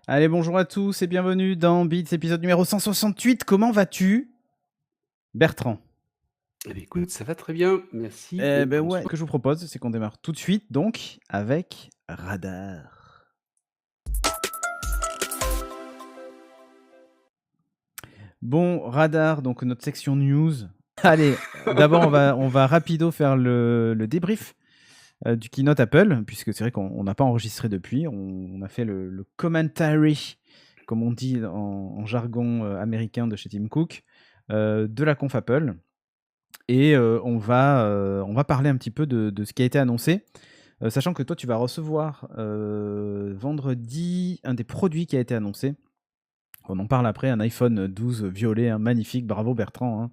Allez, bonjour à tous et bienvenue dans Beats, épisode numéro 168. Comment vas-tu, Bertrand? Eh bien, écoute, ça va très bien, merci Eh et ben ouais, ce bonsoir. que je vous propose, c'est qu'on démarre tout de suite, donc, avec Radar. Bon, Radar, donc notre section news. Allez, d'abord, on va rapido faire le débrief du keynote Apple, puisque c'est vrai qu'on n'a pas enregistré depuis. On a fait le commentary, comme on dit en jargon américain de chez Tim Cook, de la conf Apple. Et on va parler un petit peu de ce qui a été annoncé, sachant que toi, tu vas recevoir vendredi un des produits qui a été annoncé. On en parle après, un iPhone 12 violet, hein, magnifique, bravo Bertrand, hein.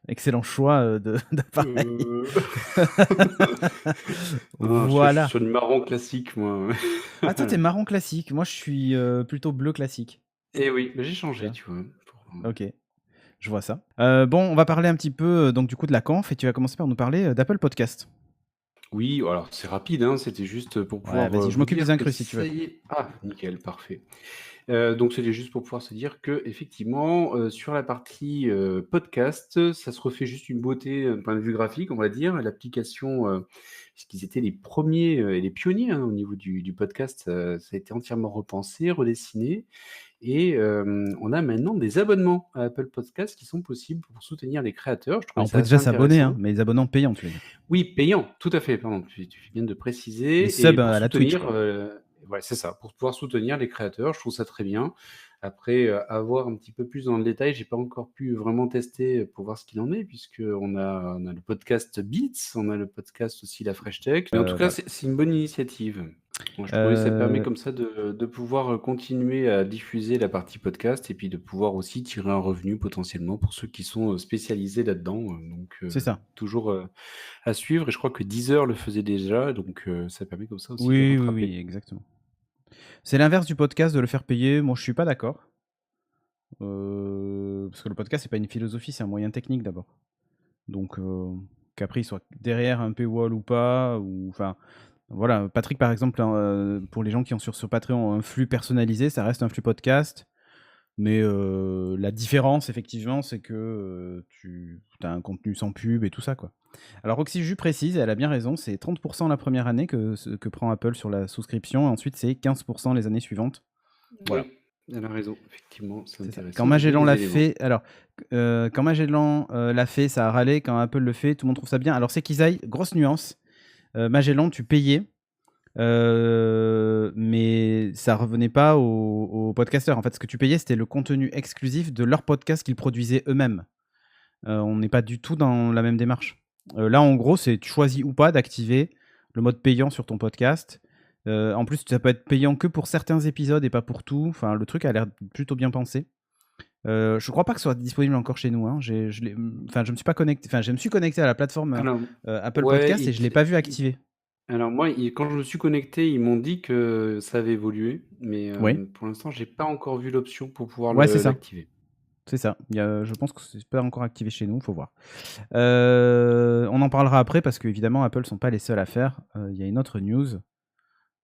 Excellent choix d'appareil. Heu, non, je suis Voilà. sur du marron classique moi. Ah, toi, t'es marron classique, moi je suis plutôt bleu classique. Et oui, bah, j'ai Tu changé, vois. tu vois? Pour, Ok, je vois ça. Bon, on va parler un petit peu donc du coup de la conf et tu vas commencer par nous parler d'Apple Podcast. oui, alors c'est rapide, hein, c'était juste pour Ouais, pouvoir, vas-y, je vous m'occupe des dire que incrus si tu ça veux. y est nickel, parfait. Donc c'était juste pour pouvoir se dire qu'effectivement, sur la partie, podcast, ça se refait juste une beauté, d'un point de vue graphique, on va dire. L'application, puisqu'ils étaient les premiers et les pionniers, hein, au niveau du podcast, ça a été entièrement repensé, redessiné et on a maintenant des abonnements à Apple Podcasts qui sont possibles pour soutenir les créateurs. Je trouvais Alors, on ça peut assez déjà s'abonner, hein, intéressant. mais les abonnements payants, tu veux dire. Oui, payant, tout à fait, pardon, tu viens de Les préciser et subs pour à la Twitch, soutenir, quoi. ouais, c'est ça, pour pouvoir soutenir les créateurs, je trouve ça très bien. Après, à voir un petit peu plus dans le détail, j'ai pas encore pu vraiment tester, pour voir ce qu'il en est puisqu'on a le podcast Beats, on a le podcast aussi La Fresh Tech. Mais en tout cas, Voilà. c'est une bonne initiative. Moi, je trouvais que ça permet Euh, comme ça de pouvoir, continuer à diffuser la partie podcast et puis de pouvoir aussi tirer un revenu potentiellement pour ceux qui sont, spécialisés là-dedans, donc c'est ça. toujours, à suivre et je crois que Deezer le faisait déjà, donc ça permet comme ça aussi de Oui, oui, rattraper. oui, exactement. C'est l'inverse du podcast de le faire payer. Moi, je suis pas d'accord. Parce que le podcast, c'est pas une philosophie, c'est un moyen technique d'abord. Donc, qu'après, il soit derrière un paywall ou pas, ou enfin, voilà. Patrick, par exemple, hein, pour les gens qui ont sur Patreon un flux personnalisé, ça reste un flux podcast. Mais la différence, effectivement, c'est que tu as un contenu sans pub et tout ça, quoi. Alors, Oxyju précise, et elle a bien raison, c'est 30% la première année que prend Apple sur la souscription, et ensuite c'est 15% les années suivantes. Voilà, Oui, elle a raison, effectivement, c'est c'est ça. Quand intéressant, j'ai Magellan les l'a éléments. fait, alors, quand Magellan l'a fait, ça a râlé. Quand Apple le fait, tout le monde trouve ça bien. Alors, c'est qu'ils aillent, grosse nuance. Magellan, tu payais. Mais ça revenait pas aux podcasteurs. En fait, ce que tu payais, c'était le contenu exclusif de leur podcast qu'ils produisaient eux-mêmes. On n'est pas du tout dans la même démarche. Là, en gros, c'est tu choisis ou pas d'activer le mode payant sur ton podcast. En plus, ça peut être payant que pour certains épisodes et pas pour tout. Enfin, le truc a l'air plutôt bien pensé. Je crois pas que ce soit disponible encore chez nous, hein. Je me suis pas connecté. Enfin, je me suis connecté à la plateforme Alors, Apple ouais, Podcast et je l'ai pas vu activer. alors moi, quand je me suis connecté, ils m'ont dit que ça avait évolué, mais Oui, pour l'instant, j'ai pas encore vu l'option pour pouvoir ouais, c'est ça. l'activer. C'est ça. Je pense que c'est pas encore activé chez nous, faut voir. On en parlera après parce qu'évidemment, Apple sont pas les seuls à faire. Il y a une autre news.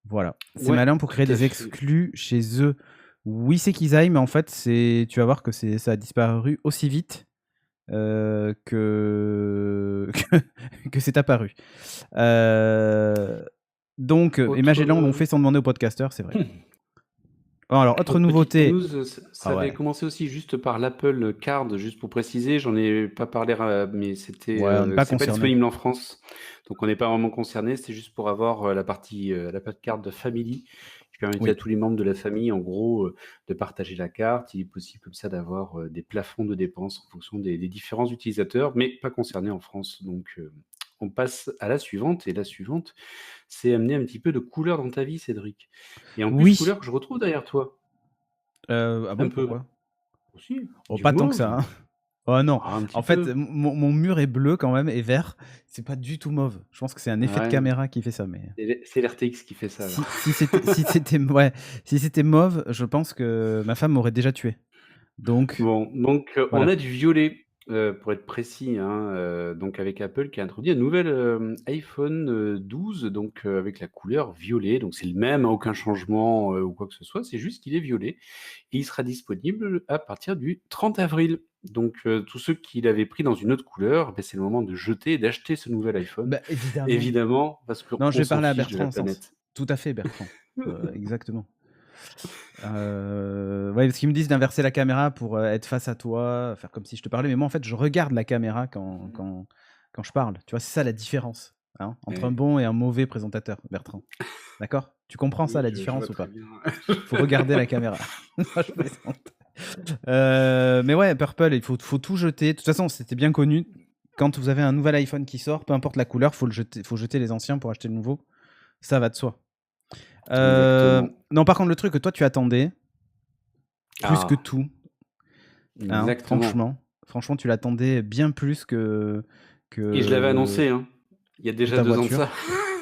Voilà. C'est Ouais, malin pour tout créer à des fait. exclus chez eux. Oui, c'est qu'ils aillent, mais en fait, tu vas voir que ça a disparu aussi vite que... que c'est apparu. Donc, et Autre, Magellan l'ont fait sans demander aux podcasters, c'est vrai. Bon, alors, autre Autre petite nouveauté. news, ça Ah avait ouais. commencé aussi juste par l'Apple Card, juste pour préciser. J'en ai pas parlé, mais Ouais, on n'est pas c'est pas concerné. disponible en France, donc on n'est pas vraiment concerné. C'est juste pour avoir, la partie, l'Apple Card de Family, qui permettait à Oui. tous les membres de la famille, en gros, de partager la carte. Il est possible comme ça d'avoir, des plafonds de dépenses en fonction des différents utilisateurs, mais pas concerné en France. Donc, on passe à la suivante et la suivante, c'est amener un petit peu de couleur dans ta vie, Cédric, et en plus Oui. couleur que je retrouve derrière toi. Ah Un bon, peu. pourquoi? Aussi, Oh, du pas tant que ça, mauve. hein. Oh non, Ah, un en petit fait, peu. mon mur est bleu quand même et vert. C'est pas du tout mauve. Je pense que c'est un effet de Ouais, caméra qui fait ça, mais c'est l'RTX qui fait ça alors. si c'était mauve, je pense que ma femme m'aurait déjà tué. Donc Bon, donc on voilà. a du violet. pour être précis, hein, donc avec Apple qui a introduit un nouvel, iPhone, 12 donc avec la couleur violet. Donc c'est le même, hein, aucun changement, ou quoi que ce soit, c'est juste qu'il est violet et il sera disponible à partir du 30 avril. Donc tous ceux qui l'avaient pris dans une autre couleur, c'est le moment de jeter et d'acheter ce nouvel iPhone. Bah, évidemment. Évidemment, parce Non, je qu'on vais s'en parler à fiche de la Bertrand en sens. planète. Tout à fait, Bertrand. Exactement. Ouais, parce qu'ils me disent d'inverser la caméra pour être face à toi, faire comme si je te parlais. Mais moi, en fait, je regarde la caméra quand je parle. Tu vois, c'est ça la différence, hein, entre un Ouais. bon et un mauvais présentateur, Bertrand. D'accord? Tu comprends ça, Oui, la je vois différence ou très pas? bien. Faut regarder la caméra. Non, je plaisante. Mais ouais, Purple, il faut tout jeter. De toute façon, c'était bien connu. Quand vous avez un nouvel iPhone qui sort, peu importe la couleur, faut jeter les anciens pour acheter le nouveau. Ça va de soi. Exactement. Non, par contre, le truc que toi tu attendais, plus que Ah, tout, hein, exactement. franchement, tu l'attendais bien plus Et je l'avais que annoncé, hein, il y a que déjà ta 2 ans de ça. voiture.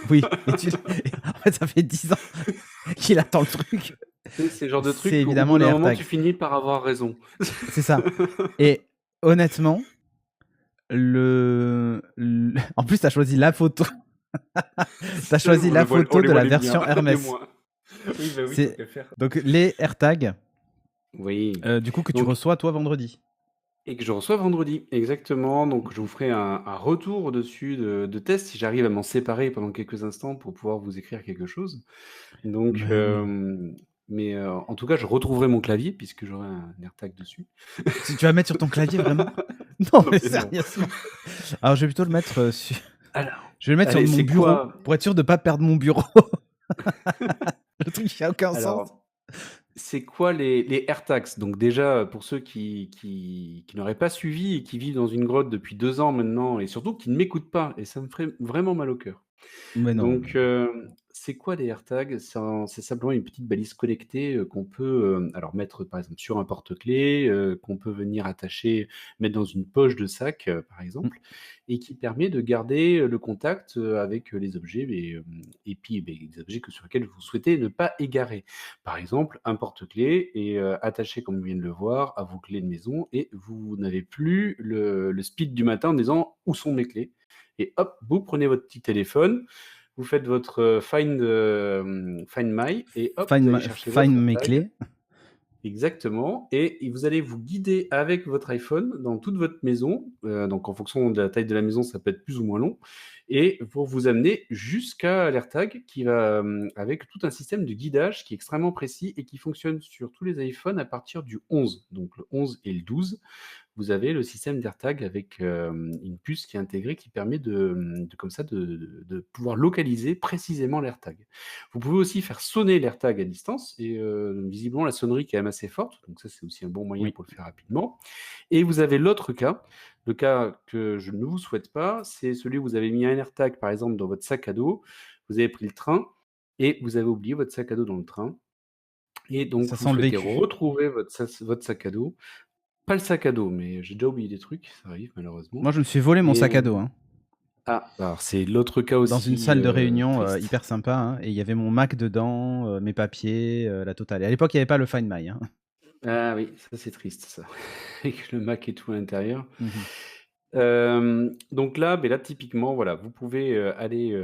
Oui, et en fait, ça fait 10 ans qu'il attend le truc. C'est le genre de C'est truc où au évidemment bout les d'un moment, tu AirTags. finis par avoir raison. C'est ça. Et honnêtement, en plus, tu as choisi la photo. Tu as choisi la On photo les de voit la les version biens, et Hermès. moi. Oui, bah oui, tant C'est qu'à faire. donc les AirTags, Oui, du coup, que tu donc reçois toi vendredi. et que je reçois vendredi, exactement. Donc je vous ferai un retour dessus de test, si j'arrive à m'en séparer pendant quelques instants pour pouvoir vous écrire quelque chose. Donc Mais non. mais en tout cas, je retrouverai mon clavier puisque j'aurai un AirTag dessus. Tu vas mettre sur ton clavier vraiment? Non, Non, mais mais non. sérieusement. Alors, je vais plutôt le mettre sur. Alors, Je vais le mettre sur allez, mon c'est bureau quoi? pour être sûr de pas perdre mon bureau. Le truc qui a aucun sens. Alors, c'est quoi les AirTags? Donc déjà, pour ceux qui n'auraient pas suivi et qui vivent dans une grotte depuis 2 ans maintenant et surtout qui ne m'écoutent pas et ça me ferait vraiment mal au cœur. Mais non, Donc, mais c'est quoi les AirTags? C'est simplement une petite balise connectée, qu'on peut, alors mettre par exemple sur un porte-clés, qu'on peut venir attacher, mettre dans une poche de sac, par mmh, exemple et qui permet de garder, le contact, avec, les objets et puis, les objets sur lesquels vous souhaitez ne pas égarer. Par exemple, un porte-clés est, attaché comme on vient de le voir à vos clés de maison et vous n'avez plus le speed du matin en disant: «Où sont mes clés?» et hop, vous prenez votre petit téléphone, vous faites votre, Find My et hop, vous allez chercher find votre mes AirTag clés. exactement et vous allez vous guider avec votre iPhone dans toute votre maison, donc en fonction de la taille de la maison, ça peut être plus ou moins long et pour vous amener jusqu'à l'AirTag qui va, avec tout un système de guidage qui est extrêmement précis et qui fonctionne sur tous les iPhones à partir du 11. Donc le 11 et le 12 vous avez le système d'AirTag avec, une puce qui est intégrée qui permet de comme ça de pouvoir localiser précisément l'AirTag. Vous pouvez aussi faire sonner l'AirTag à distance et visiblement la sonnerie est quand même assez forte, donc ça c'est aussi un bon moyen Oui, pour le faire rapidement et vous avez l'autre cas, le cas que je ne vous souhaite pas, c'est celui où vous avez mis un AirTag par exemple dans votre sac à dos, vous avez pris le train et vous avez oublié votre sac à dos dans le train et donc ça vous sent le souhaitez vécu. retrouver votre sac à dos pas le sac à dos, mais j'ai déjà oublié des trucs, ça arrive malheureusement Moi, je me suis volé mon et sac à dos, hein, alors c'est l'autre cas dans une aussi, salle de réunion, triste. hyper sympa, hein, et il y avait mon Mac dedans, mes papiers, la totale. Et à l'époque, il y avait pas le Find My, hein. Ah oui, ça c'est triste ça, avec le Mac et tout à l'intérieur. Mmh. Donc là, là typiquement voilà, vous pouvez, aller,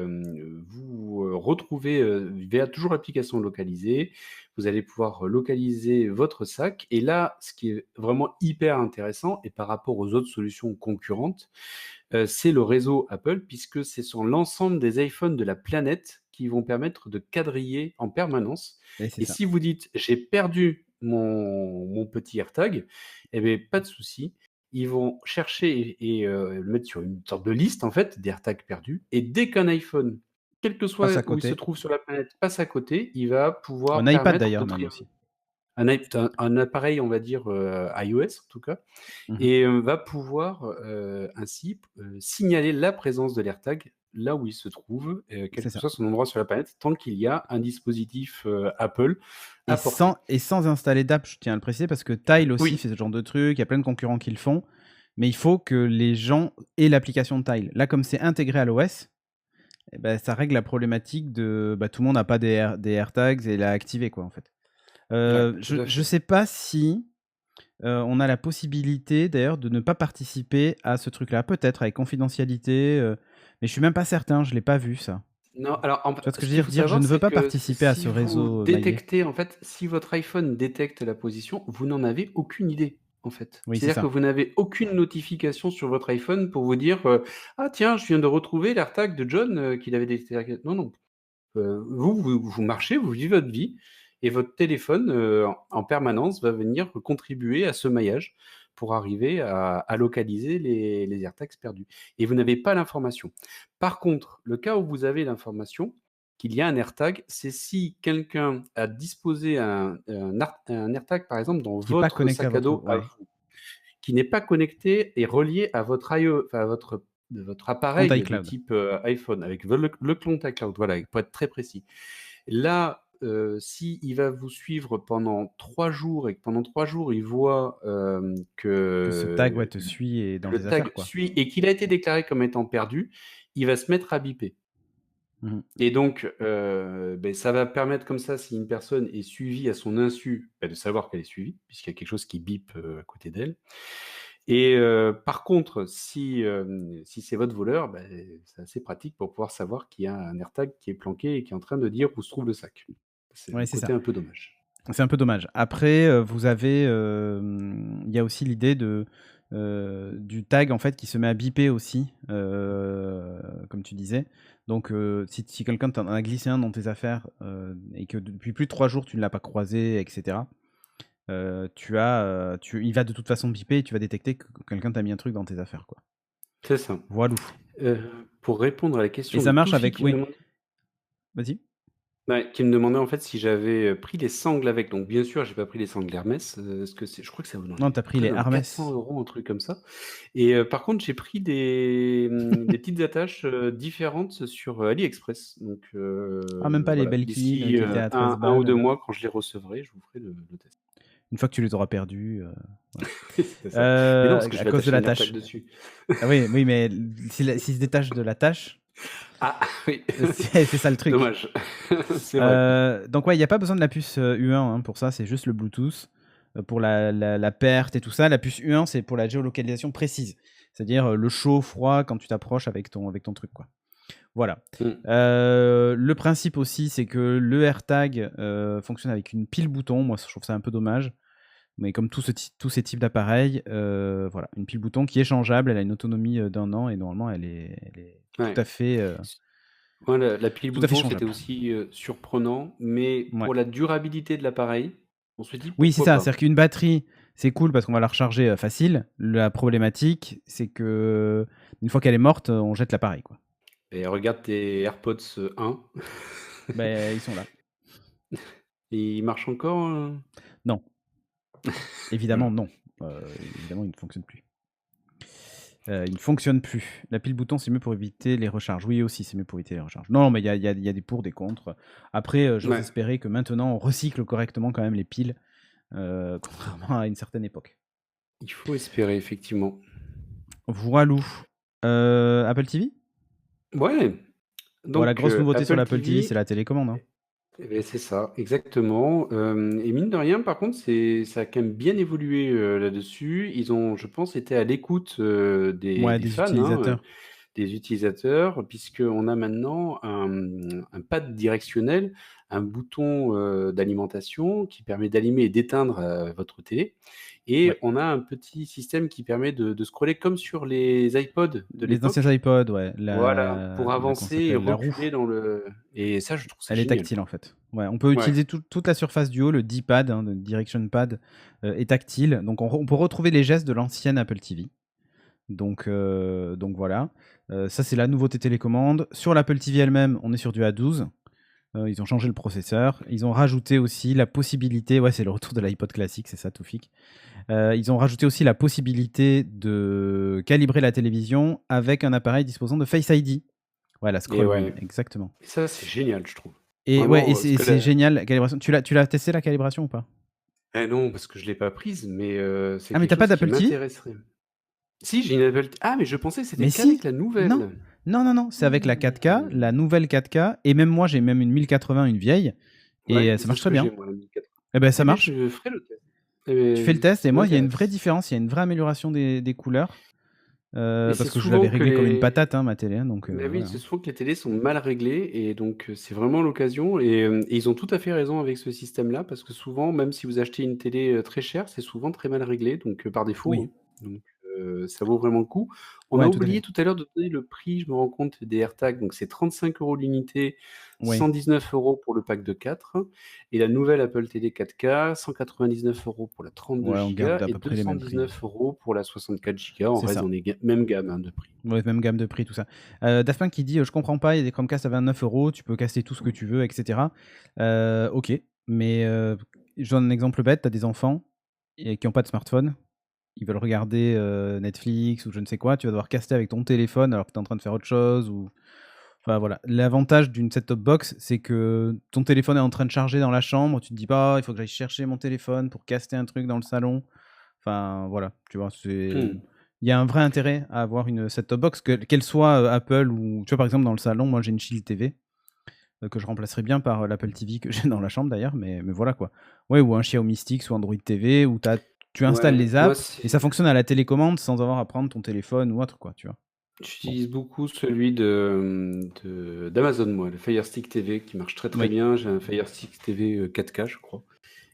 vous, retrouver, via toujours l'application localisée. Vous allez pouvoir localiser votre sac et là, ce qui est vraiment hyper intéressant et par rapport aux autres solutions concurrentes, c'est le réseau Apple puisque c'est sur l'ensemble des iPhones de la planète qui vont permettre de quadriller en permanence Et c'est et ça. si vous dites: «J'ai perdu mon petit AirTag» eh beh, pas de souci. Ils vont chercher et le mettre sur une sorte de liste en fait d'AirTags perdus et dès qu'un iPhone, quel que Passe soit à où il se côté. trouve sur la planète, passe à côté, il va Un pouvoir iPad permettre d'ailleurs de même aussi. un appareil on va dire, iOS en tout cas Mmh. et va pouvoir, ainsi, signaler la présence de l'AirTag là où il se trouve, quel C'est que ça. soit son endroit sur la planète, tant qu'il y a un dispositif, Apple Et à portée. sans installer d'app, je tiens à le préciser, parce que Tile aussi Oui, fait ce genre de truc, il y a plein de concurrents qui le font, mais il faut que les gens aient l'application de Tile. Là, comme c'est intégré à l'OS, et bah, ça règle la problématique de, tout le monde n'a pas des AirTags et l'a activé quoi, en fait. ouais, Je tout à je fait. sais pas si, on a la possibilité d'ailleurs de ne pas participer à ce truc-là. Peut-être avec confidentialité, mais je suis même pas certain, je l'ai pas vu ça. Non, alors Tu vois ce que ce je veux qu'il dire? faut Dire: «Je savoir, ne veux c'est pas que participer à si ce vous réseau maillé». détectez, en fait, si votre iPhone détecte la position, vous n'en avez aucune idée, en fait. Oui, c'est C'est-à-dire que ça. vous n'avez aucune notification sur votre iPhone pour vous dire, «Ah tiens, je viens de retrouver l'AirTag de John, qu'il avait détecté». Non, non. Vous marchez, vous vivez votre vie et votre téléphone, en permanence va venir contribuer à ce maillage pour arriver à localiser les AirTags perdus et vous n'avez pas l'information. Par contre, le cas où vous avez l'information qu'il y a un AirTag, c'est si quelqu'un a disposé un AirTag, par exemple, dans Qui est pas votre connecté à sac à votre dos à ouais, vous, qui n'est pas connecté et relié à votre enfin à votre compte appareil de iCloud. type, iPhone avec le compte iCloud, voilà, pour être très précis. Là, s'il va vous suivre pendant 3 jours et que pendant 3 jours, il voit, Que ce tag, ouais, que te suit et dans tes le tag affaires, quoi. suit et qu'il a été déclaré comme étant perdu, il va se mettre à biper Mmh mh. et donc ça va permettre comme ça, si une personne est suivie à son insu, de savoir qu'elle est suivie, puisqu'il y a quelque chose qui bip, à côté d'elle et par contre, si c'est votre voleur, c'est assez pratique pour pouvoir savoir qu'il y a un AirTag qui est planqué et qui est en train de dire où se trouve le sac. C'est Ouais, le c'est côté ça. un peu dommage. C'est un peu dommage. Après, vous avez, il y a aussi l'idée du tag, en fait, qui se met à biper aussi, comme tu disais. Donc, si quelqu'un t'en a glissé un dans tes affaires, et que depuis plus de 3 jours, tu ne l'as pas croisé et cetera, il va de toute façon biper et tu vas détecter que quelqu'un t'a mis un truc dans tes affaires, quoi. C'est ça. Voilou. Heu, pour répondre à la Et question de ça marche Toufi avec qui me oui, demandait vas-y? qui me demandait en fait si j'avais, pris les sangles avec. Donc bien sûr, j'ai pas pris les sangles Hermès, ce que c'est je crois que ça vaut dans Non, les tu as pris près les dans Hermès. 400 €, un truc comme ça et par contre, j'ai pris des petites attaches, différentes sur, AliExpress. Donc Ah, même pas les voilà, Belkin, d'ici, qui étaient à 13 1 ou 2 balles, mois quand je les recevrai, je vous ferai le test. une fois que tu les auras perdus, voilà. C'est ça. Mais non, parce que je À vais cause de attacher la un AirTag tâche. dessus. Ah oui, oui, mais s'il se détache de la tâche, Ah oui, c'est ça le truc. dommage. C'est vrai. Donc ouais, il y a pas besoin de la puce, U1, hein, pour ça, c'est juste le Bluetooth, pour la perte et tout ça. La puce U1, c'est pour la géolocalisation précise. C'est-à-dire, le chaud, froid quand tu t'approches avec ton truc, quoi. Voilà. Mmh. Le principe aussi, c'est que le AirTag, fonctionne avec une pile bouton. Moi, je trouve ça un peu dommage, mais comme tous ces types d'appareils, voilà, une pile bouton qui est changeable. Elle a une autonomie, d'1 an et normalement elle est tout Ouais. à fait, Ouais, la pile tout à fait bouton, c'était changeable. aussi, surprenant, mais Ouais. pour la durabilité de l'appareil, on se dit: Oui, c'est «Pourquoi ça. pas?» C'est-à-dire qu'une batterie, c'est cool parce qu'on va la recharger, facile. La problématique, c'est qu'une fois qu'elle est morte, on jette l'appareil, quoi. Et regarde tes AirPods, 1, Beh, ils sont là. ils marchent encore, Non, évidemment Voilà. non. Évidemment, ils ne fonctionnent plus. Il ne fonctionne plus. La pile bouton, c'est mieux pour éviter les recharges. Oui, aussi, c'est mieux pour éviter les recharges. Non, mais il y a des pour, des contre. Après, j'ose Ouais, espérer que maintenant, on recycle correctement quand même les piles, contrairement à une certaine époque. il faut espérer effectivement. Voilou. Apple TV? Ouais, Bon, la donc grosse nouveauté sur Apple l'Apple TV, c'est TV la télécommande, hein. c'est ça, exactement, et mine de rien, par contre, ça a quand même bien évolué, là-dessus. Ils ont, je pense, été à l'écoute, Ouais, des des fans, hein, utilisateurs. des utilisateurs, puisqu'on a maintenant un pad directionnel, un bouton, d'alimentation qui permet d'allumer et d'éteindre, votre télé et Ouais. on a un petit système qui permet de scroller comme sur les iPods de Les anciens l'époque. iPods, ouais, Voilà, pour comment ça avancer et s'appelle? La roue. reculer dans le et ça, je trouve ça Elle est génial, tactile, quoi. en fait. Ouais, on peut Ouais, utiliser toute la surface du haut, le D-pad, hein, le direction pad, est tactile. Donc on peut retrouver les gestes de l'ancienne Apple TV. Donc voilà. Ça, c'est la nouveauté télécommande. Sur l'Apple TV elle-même, on est sur du A12. Ils ont changé le processeur. Ils ont rajouté aussi la possibilité, ouais, c'est le retour de l'iPod classique, c'est ça, Toufik. Ils ont rajouté aussi la possibilité de calibrer la télévision avec un appareil disposant de Face ID. Ouais, la et scroll wheel, ouais, exactement. et ça, c'est génial, je trouve. Et ouais, et Vraiment, parce c'est que c'est la génial la calibration. Tu l'as testé la calibration ou pas? non, parce que je l'ai pas prise, mais c'est Ah, mais quelque t'as pas chose qui d'Apple TV? m'intéresserait. Si, j'ai une Apple mais je pensais que c'était Mais qu'avec si! la Non, nouvelle. non, non, non, c'est avec la 4K, Mmh. la nouvelle 4K, et même moi, j'ai même une 1080, une vieille, et Ouais, ça c'est marche ce très que j'ai bien. moi, la 1080. Eh ben, ça Eh beh, marche. je ferai le test. Tu fais le test et Ça moi, il y a une vraie m'intéresse. différence, il y a une vraie amélioration des couleurs. Mais c'est Parce que je l'avais souvent que réglé comme une les patate, hein, ma télé, hein, donc bah, oui, voilà, c'est hein. souvent que les télés sont mal réglées et donc c'est vraiment l'occasion et ils ont tout à fait raison avec ce système-là parce que souvent, même si vous achetez une télé, très chère, c'est souvent très mal réglé donc par défaut, Oui, hein. Donc ça vaut vraiment le coup. On a ouais, tout à fait. oublié tout à l'heure de donner le prix, je me rends compte, des AirTags, donc c'est 35 € l'unité, Oui, 119 € pour le pack de 4 et la nouvelle Apple TV 4K, 199 € pour la 32 ouais, on garde gigas à et peu près les mêmes prix, hein. 219 € pour la 64 gigas. On C'est reste ça. dans les mêmes gammes, hein, de prix. Ouais, même gamme de prix, tout ça. Daft Punk qui dit je comprends pas, il y a des Chromecast à 29 €, tu peux casser tout ce que tu veux, etc. Ok, mais je donne un exemple bête, tu as des enfants qui n'ont pas de smartphone, ils veulent regarder Netflix ou je ne sais quoi, tu vas devoir caster avec ton téléphone alors que tu es en train de faire autre chose. Enfin voilà. L'avantage d'une set-top box, c'est que ton téléphone est en train de charger dans la chambre, tu te dis pas il faut que j'aille chercher mon téléphone pour caster un truc dans le salon. Enfin voilà, tu vois, Mmh. il y a un vrai intérêt à avoir une set-top box, qu'elle soit Apple ou tu vois par exemple dans le salon, moi j'ai une Shield TV que je remplacerai bien par l'Apple TV que j'ai dans la chambre d'ailleurs, mais voilà quoi. Ouais, ou un Xiaomi Stix ou Android TV où tu installes Ouais, les moi apps et ça c'est fonctionne à la télécommande sans avoir à prendre ton téléphone ou autre quoi, tu vois. Bon, j'utilise beaucoup celui d'Amazon moi, le Fire Stick TV qui marche très, très oui, bien. J'ai un Fire Stick TV, 4K je crois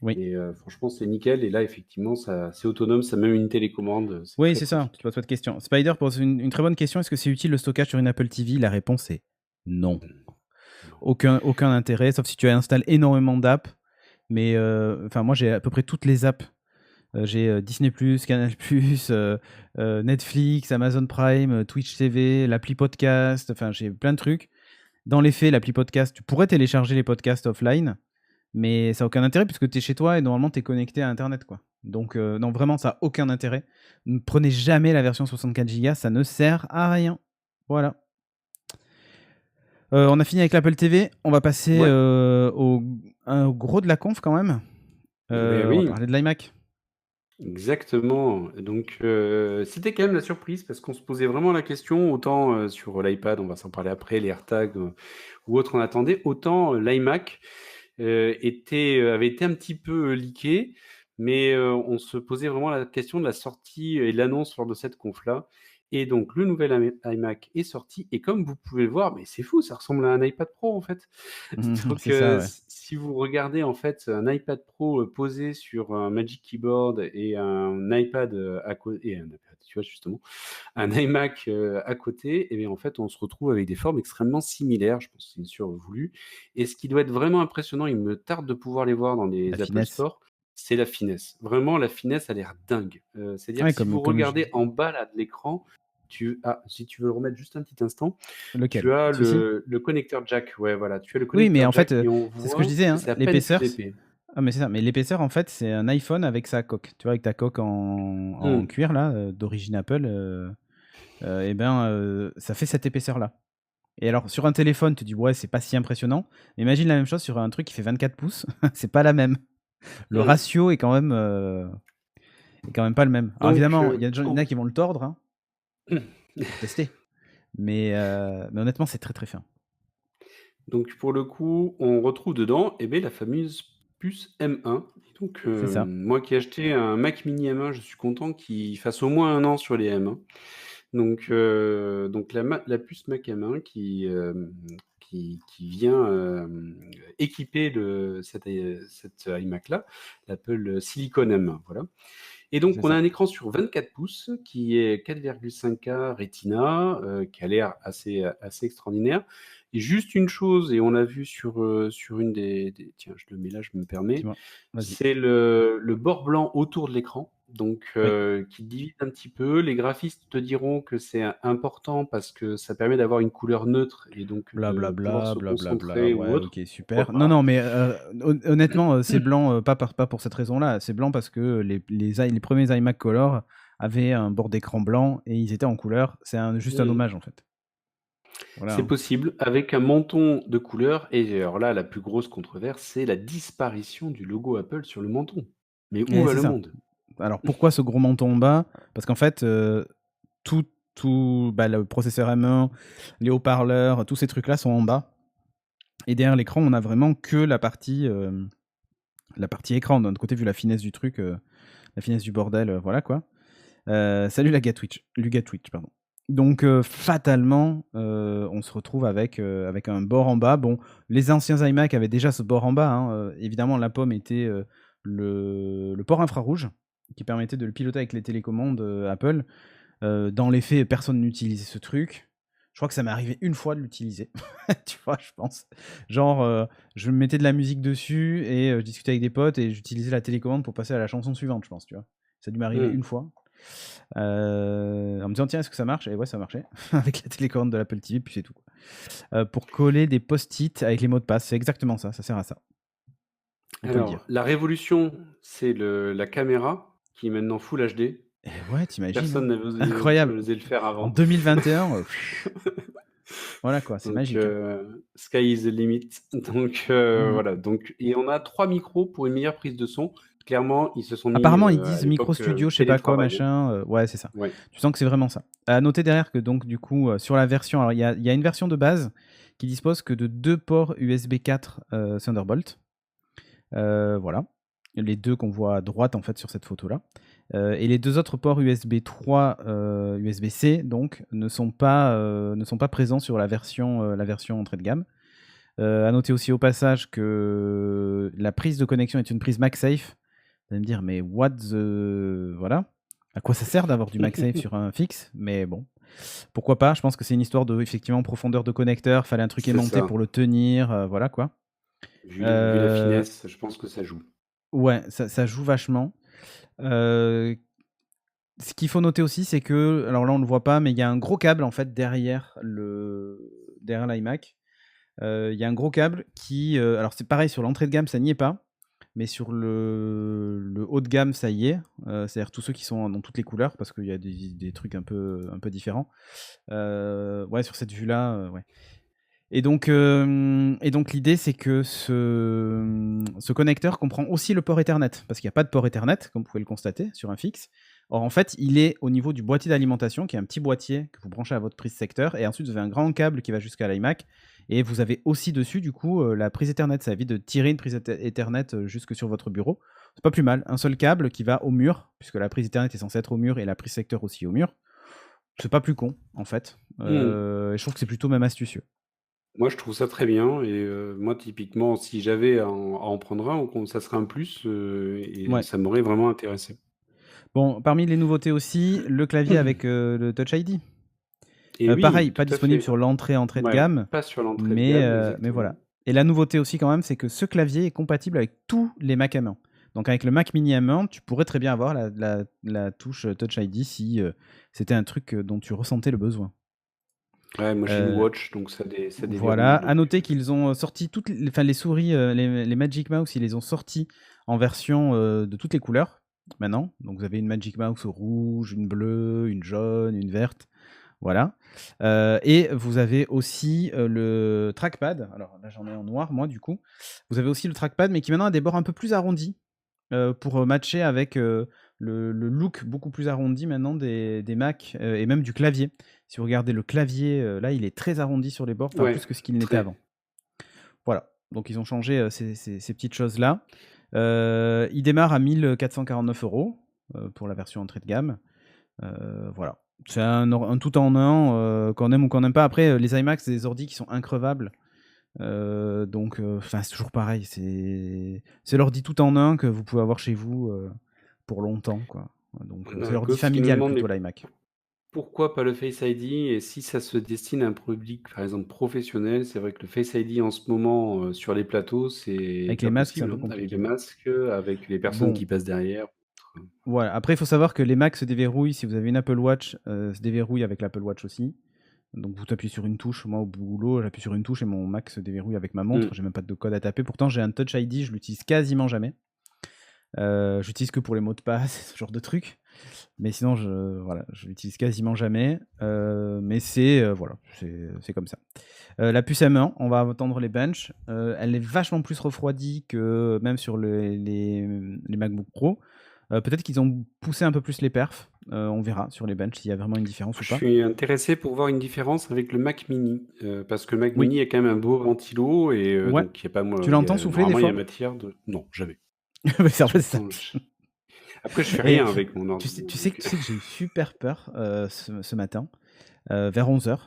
oui. et franchement c'est nickel et là effectivement ça c'est autonome, ça a même une télécommande, c'est Oui, très c'est ça, tu te pratique. poses pas de questions. Spider pose une très bonne question, est-ce que c'est utile le stockage sur une Apple TV? La réponse est non. Mmh, non. Aucun intérêt, sauf si tu installes énormément d'apps. Mais enfin, moi, j'ai à peu près toutes les apps. J'ai Disney+, Canal+, Netflix, Amazon Prime, Twitch TV, l'appli podcast. Enfin, j'ai plein de trucs. Dans les faits, l'appli podcast, tu pourrais télécharger les podcasts offline, mais ça n'a aucun intérêt puisque tu es chez toi et normalement, tu es connecté à Internet, quoi. Donc, non, vraiment, ça n'a aucun intérêt. Ne prenez jamais la version 64 Go, ça ne sert à rien. Voilà. On a fini avec l'Apple TV. On va passer Ouais, au gros de la conf quand même. beh, On va oui. parler de l'iMac. Exactement. Donc, c'était quand même la surprise parce qu'on se posait vraiment la question, autant, sur l'iPad, on va s'en parler après, les AirTags, ou autre on attendait, autant, l'iMac, avait été un petit peu, leaké, mais, on se posait vraiment la question de la sortie et de l'annonce lors de cette conf-là et donc le nouvel iMac est sorti et comme vous pouvez le voir, mais c'est fou, ça ressemble à un iPad Pro, en fait. Donc, C'est ça, ouais. si vous regardez en fait un iPad Pro, posé sur un Magic Keyboard et un iPad, à côté et un iPad, tu vois justement, un iMac, à côté et bien en fait on se retrouve avec des formes extrêmement similaires. Je pense que c'est une survoulue et ce qui doit être vraiment impressionnant, il me tarde de pouvoir les voir dans La les Apple finesse. Store, c'est la finesse. Vraiment la finesse a l'air dingue. C'est-à-dire Ouais, que si vous comme je regardez en bas là de l'écran, si tu veux le remettre juste un petit instant, lequel? tu as Celui-ci? le connecteur jack, ouais, voilà, tu as le Oui, mais en connecteur fait, jack et on c'est ce que je voit disais, que hein, c'est à peine plus l'épaisseur épais. ah mais c'est ça, mais l'épaisseur en fait, c'est un iPhone avec sa coque. Tu vois, avec ta coque en Mmh. cuir là, d'origine Apple, et ben, ça fait cette épaisseur-là. Et alors sur un téléphone, tu te dis: «Ouais, c'est pas si impressionnant». Mais imagine la même chose sur un truc qui fait 24 pouces, c'est pas la même. Le Mmh. ratio est quand même pas le même. Alors Donc, évidemment, il y en en a qui vont le tordre, hein, pour tester. Mais honnêtement, c'est très, très fin. donc pour le coup, on retrouve dedans, eh beh, la fameuse puce M1 et donc, C'est ça, moi qui ai acheté un Mac mini M1, je suis content qu'il fasse au moins 1 an sur les M1. Donc la puce Mac M1 qui vient, équiper cet iMac-là, l'Apple Silicon M1, voilà. Et c'est donc, on a ça. un écran sur 24 pouces qui est 4,5K Retina, qui a l'air assez extraordinaire. Et juste une chose, et on l'a vu sur une des tiens, je le mets là, je me permets, Dis-moi. Vas-y. c'est le bord blanc autour de l'écran, donc Oui. qui divise un petit peu. Les graphistes te diront que c'est important parce que ça permet d'avoir une couleur neutre et donc de pouvoir Blablabla, se blablabla. concentrer ou Ouais, autre, OK, pourquoi super. Non, pas. non, mais honnêtement, c'est blanc, pas pour cette raison-là. C'est blanc parce que les premiers iMac Color avaient un bord d'écran blanc et ils étaient en couleur. C'est juste un Mmh. hommage, en fait. Voilà, C'est hein. possible, avec un menton de couleur et alors là, la plus grosse controverse, c'est la disparition du logo Apple sur le menton. Mais où Et va c'est le ça. monde? Alors pourquoi ce gros menton en bas? Parce qu'en fait, tout le processeur M1, les haut-parleurs, tous ces trucs-là sont en bas et derrière l'écran, on a vraiment que la partie écran. De notre côté, vu la finesse du truc, la finesse du bordel, voilà quoi. Salut Luga Twitch, pardon. Donc fatalement, on se retrouve avec un bord en bas. Bon, les anciens iMac avaient déjà ce bord en bas, hein, évidemment la pomme était, le port infrarouge qui permettait de le piloter avec les télécommandes, Apple. Dans les faits, personne n'utilisait ce truc. Je crois que ça m'est arrivé une fois de l'utiliser, tu vois, je pense. Genre, je mettais de la musique dessus et je discutais avec des potes et j'utilisais la télécommande pour passer à la chanson suivante, je pense, tu vois? Ça a dû m'arriver une fois. En me disant: «Tiens, est-ce que ça marche?» Et ouais, ça marchait avec la télécommande de l'Apple TV, puis c'est tout, quoi. Pour coller des post-it avec les mots de passe, c'est exactement ça, ça sert à ça. On peut le Alors, dire. la révolution, c'est la caméra qui est maintenant Full HD. Et ouais, t'imagines, Personne hein? n'avait Incroyable. osé le faire En avant. 2021, voilà quoi, c'est Donc, magique, hein. sky is the limit. Donc, Mmh. voilà, donc et on a 3 micros pour une meilleure prise de son. Clairement, ils se sont mis, Apparemment, ils à disent micro l'époque, studio, je sais pas quoi, télétravail, hein. machin, ouais, c'est ça. Ouais. Tu sens que c'est vraiment ça. À noter derrière que donc du coup, sur la version alors il y a une version de base qui dispose que de 2 ports USB 4, Thunderbolt. Voilà. Les 2 qu'on voit à droite, en fait, sur cette photo-là. Et les 2 autres ports USB 3, USB-C donc ne sont pas présents sur la version entrée de gamme. À noter aussi au passage que la prise de connexion est une prise MagSafe. Vous allez me dire: «Mais what the» voilà. À quoi ça sert d'avoir du MagSafe sur un fixe? Mais bon, pourquoi pas? Je pense que c'est une histoire de, effectivement, profondeur de connecteur. Fallait un truc C'est aimanté ça. pour le tenir, voilà quoi. Vu la Heu, finesse, je pense que ça joue. ouais, ça joue vachement. Heu, Ce qu'il faut noter aussi, c'est que alors là, on le voit pas, mais il y a un gros câble, en fait, derrière l'iMac. Il y a un gros câble qui, alors c'est pareil sur l'entrée de gamme, ça n'y est pas, mais sur le haut de gamme, ça y est. C'est-à-dire tous ceux qui sont dans toutes les couleurs parce qu'il y a des trucs un peu différents. Ouais, sur cette vue-là, ouais. Et donc l'idée, c'est que ce connecteur comprend aussi le port Ethernet, parce qu'il n'y a pas de port Ethernet, comme vous pouvez le constater sur un fixe. Or, en fait, il est au niveau du boîtier d'alimentation, qui est un petit boîtier que vous branchez à votre prise secteur, et ensuite vous avez un grand câble qui va jusqu'à l'iMac, et vous avez aussi dessus, du coup, la prise Ethernet. Ça évite de tirer une prise Ethernet jusque sur votre bureau. C'est pas plus mal. Un seul câble qui va au mur, puisque la prise Ethernet est censée être au mur, et la prise secteur aussi au mur. C'est pas plus con, en fait. Mmh. Et je trouve que c'est plutôt même astucieux. Moi, je trouve ça très bien et moi, typiquement, si j'avais à en prendre un, ça serait un plus, et Ouais. ça m'aurait vraiment intéressé. Bon, parmi les nouveautés aussi, le clavier avec, le Touch ID. Et Pareil, oui, pas tout à disponible fait. sur entrée de Ouais, gamme, pas sur l'entrée de mais gamme, voilà. exactement. Et la nouveauté aussi quand même, c'est que ce clavier est compatible avec tous les Mac à main. Donc avec le Mac mini à main, tu pourrais très bien avoir la touche, Touch ID si, c'était un truc, dont tu ressentais le besoin. Ouais, moi, j'ai une Heu, watch, donc ça voilà. déverrouille, À donc noter qu'ils ont, sorti les souris, les Magic Mouse, ils les ont sortis en version, de toutes les couleurs, maintenant. Donc vous avez une Magic Mouse rouge, une bleue, une jaune, une verte. Voilà. Et vous avez aussi, le trackpad. Alors là, j'en ai en noir, moi, du coup. Vous avez aussi le trackpad, mais qui maintenant a des bords un peu plus arrondis, pour, matcher avec, le look beaucoup plus arrondi maintenant des Mac, et même du clavier. Si vous regardez le clavier, là, il est très arrondi sur les bords, enfin ouais, plus que ce qu'il n'était très. avant. Voilà, donc ils ont changé, ces petites choses-là. Il démarre à 1 449 €, pour la version entrée de gamme. Voilà. C'est un tout en un, qu'on aime ou qu'on n'aime pas. Après, les iMac, c'est des ordis qui sont increvables. Donc, enfin, c'est toujours pareil. C'est l'ordi tout en un que vous pouvez avoir chez vous, pour longtemps, quoi. Donc, c'est l'ordi Ghost qui nous familial demande: plutôt, «Mais l'iMac. pourquoi pas le Face ID?» Et si ça se destine à un public, par exemple, professionnel, c'est vrai que le Face ID en ce moment, sur les plateaux, c'est Avec les pas masques, c'est un possible, peu hein, avec les compliqué. masques, avec les personnes Bon, qui passent derrière. voilà. Après, il faut savoir que les Macs se déverrouillent si vous avez une Apple Watch, se déverrouillent avec l'Apple Watch aussi. Donc vous appuyez sur une touche. Moi, au boulot, j'appuie sur une touche et mon Mac se déverrouille avec ma montre. Mmh. J'ai même pas de code à taper. Pourtant, j'ai un Touch ID, je l'utilise quasiment jamais. J'utilise que pour les mots de passe, ce genre de trucs. Mais sinon, je l'utilise quasiment jamais. Mais voilà, c'est comme ça. La puce M1, on va attendre les benches. Elle est vachement plus refroidie que même sur les MacBook Pro. Peut-être qu'ils ont poussé un peu plus les perfs. On verra sur les benches s'il y a vraiment une différence ou Je pas. suis intéressé pour voir une différence avec le Mac mini, parce que le Mac Oui, mini a quand même un beau ventilo et ouais. donc il y a pas moi Tu il y l'entends a souffler des normalement il y a fois? matière de non, jamais. Ouais, c'est en fait ça. J'entends j Après, je fais Et rien avec mon tu ordi, sais, tu sais, donc tu sais que j'ai eu super peur ce matin, vers 11h.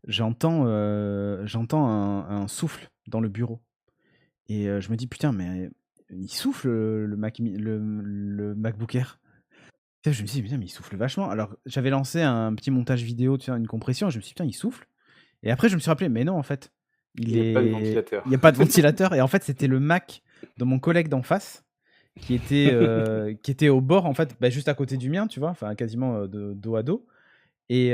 J'entends un souffle dans le bureau. Et je me dis, putain, mais il souffle le MacBook Air. Tu sais, je me suis dit, putain, mais il souffle vachement. Alors, j'avais lancé un petit montage vidéo, tu sais, une compression. Je me suis dit, putain, il souffle. Et après, je me suis rappelé, mais non, en fait, il n'y a pas de ventilateur. il n'y a pas de ventilateur. Et en fait, c'était le Mac de mon collègue d'en face qui était au bord, en fait, bah, juste à côté du mien, tu vois, enfin, quasiment de dos à dos. Et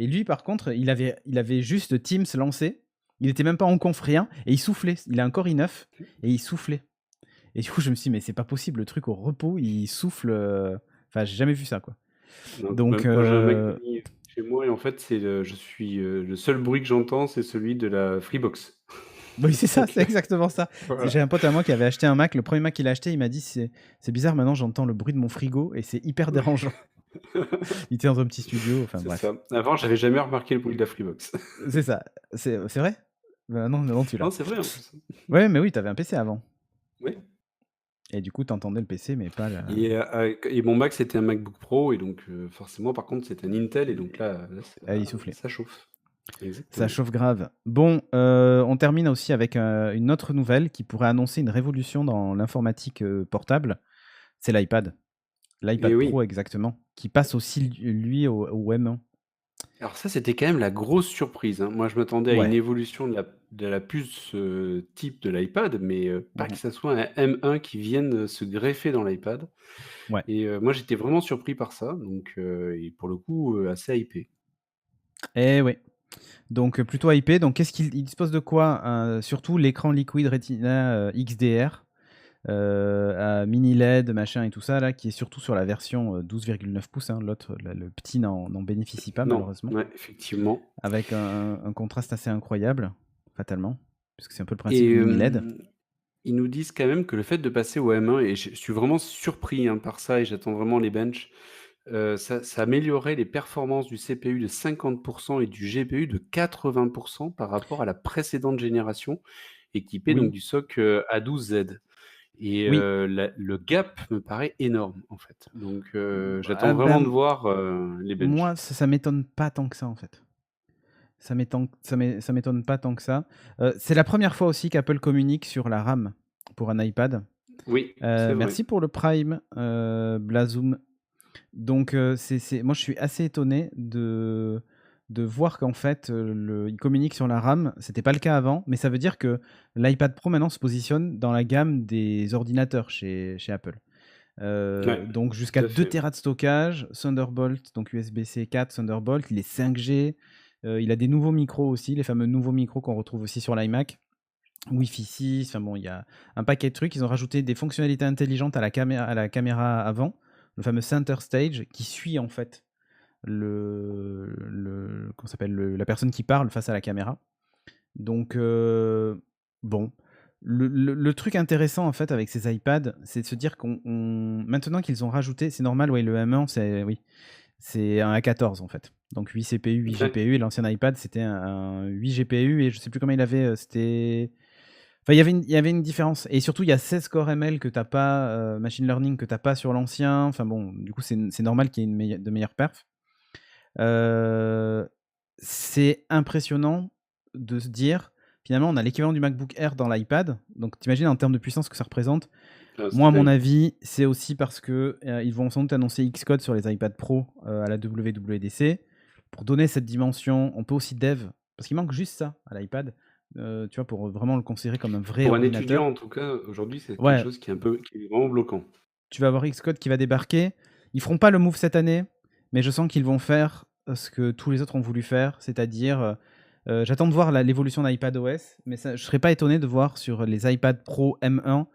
lui, par contre, il avait juste Teams lancé. Il était même pas en conf, rien. Et il soufflait. Il a un Core i9 et il soufflait. Et du coup, je me suis dit, mais c'est pas possible, le truc au repos, il souffle. Enfin, j'ai jamais vu ça, quoi. Donc, Donc, moi, j'ai un Mac mini chez moi et en fait, je suis le seul bruit que j'entends, c'est celui de la Freebox. oui, c'est ça, Donc, c'est exactement ça. voilà. J'ai un pote à moi qui avait acheté un Mac. Le premier Mac qu'il a acheté, il m'a dit, c'est bizarre, maintenant j'entends le bruit de mon frigo et c'est hyper dérangeant. Il était dans un petit studio, enfin C'est bref. ça. Avant, j'avais jamais remarqué le bruit de la Freebox. C'est ça. C'est vrai? Bah, non, non, tu l'as. Non, c'est vrai en plus. Ouais, mais oui, t'avais un PC avant. Oui. Et du coup, t'entendais le PC, mais pas la. Et mon Mac, c'était un MacBook Pro et donc forcément, par contre, c'est un Intel et donc là, Ah, il soufflait. ça chauffe. Ça Exactement. chauffe grave. Bon, on termine aussi avec une autre nouvelle qui pourrait annoncer une révolution dans l'informatique portable. C'est l'iPad. L'iPad Et Pro, oui. exactement. Qui passe aussi, lui, au M1. Alors ça, c'était quand même la grosse surprise, hein. Moi, je m'attendais à une Ouais. évolution de la puce type de l'iPad, mais pas que Mhm. ça soit un M1 qui vienne se greffer dans l'iPad. Ouais. Et moi, j'étais vraiment surpris par ça, donc et pour le coup, assez hypé. Eh oui. Donc, plutôt hypé. Donc, qu'est-ce qu'il il dispose de quoi? Surtout l'écran Liquid Retina XDR. À mini LED, machin et tout ça, là, qui est surtout sur la version 12,9 pouces. Hein. L'autre, le petit, n'en bénéficie pas, Non, malheureusement. ouais, effectivement. Avec un contraste assez incroyable, fatalement, puisque c'est un peu le principe Et du mini LED. ils nous disent quand même que le fait de passer au M1, et je suis vraiment surpris hein, par ça, et j'attends vraiment les benches, ça améliorerait les performances du CPU de 50% et du GPU de 80% par rapport à la précédente génération, équipée donc Oui, du SoC A12Z. Et oui. le gap me paraît énorme, en fait. Donc j'attends Ah vraiment de ben, voir les benches. moi, ça m'étonne pas tant que ça, en fait. Ça m'étonne pas tant que ça. C'est la première fois aussi qu'Apple communique sur la RAM pour un iPad. Oui, c'est vrai. Merci pour le Prime, Blazoom. Donc, moi, je suis assez étonné de voir qu'en fait, il communique sur la RAM. C'était pas le cas avant, mais ça veut dire que l'iPad Pro maintenant se positionne dans la gamme des ordinateurs chez Apple. Ouais, Donc tout jusqu'à à 2 fait. Tera de stockage, Thunderbolt, donc USB-C 4, Thunderbolt, il est 5G. Il a des nouveaux micros aussi, les fameux nouveaux micros qu'on retrouve aussi sur l'iMac. Wi-Fi 6, enfin bon, il y a un paquet de trucs. Ils ont rajouté des fonctionnalités intelligentes à la caméra avant, le fameux Center Stage, qui suit en fait comment s'appelle, la personne qui parle face à la caméra. Donc, bon. Le truc intéressant en fait avec ces iPads, c'est de se dire maintenant qu'ils ont rajouté, c'est normal, ouais, le M1, c'est un A14 en fait. Donc 8 CPU, 8 Ouais. GPU, et l'ancien iPad c'était un 8 GPU, et je sais plus combien il avait, c'était. Enfin, il y avait une différence. Et surtout, il y a 16 core ML que t'as pas, machine learning que t'as pas sur l'ancien. Enfin bon, du coup, c'est normal qu'il y ait de meilleures perfs. C'est impressionnant de se dire, finalement, on a l'équivalent du MacBook Air dans l'iPad. Donc, t'imagines en termes de puissance que ça représente. Ah, Moi, c'est à mon dingue. avis, c'est aussi parce que ils vont sans doute annoncer Xcode sur les iPad Pro à la WWDC. Pour donner cette dimension, on peut aussi dev, parce qu'il manque juste ça à l'iPad, tu vois, pour vraiment le considérer comme un vrai Pour un étudiant, ordinateur. en tout cas, aujourd'hui, c'est quelque Ouais, chose qui est vraiment bloquant. tu vas avoir Xcode qui va débarquer. Ils feront pas le move cette année, mais je sens qu'ils vont faire ce que tous les autres ont voulu faire, c'est-à-dire, j'attends de voir l'évolution d'iPadOS, mais je serais pas étonné de voir sur les iPad Pro M1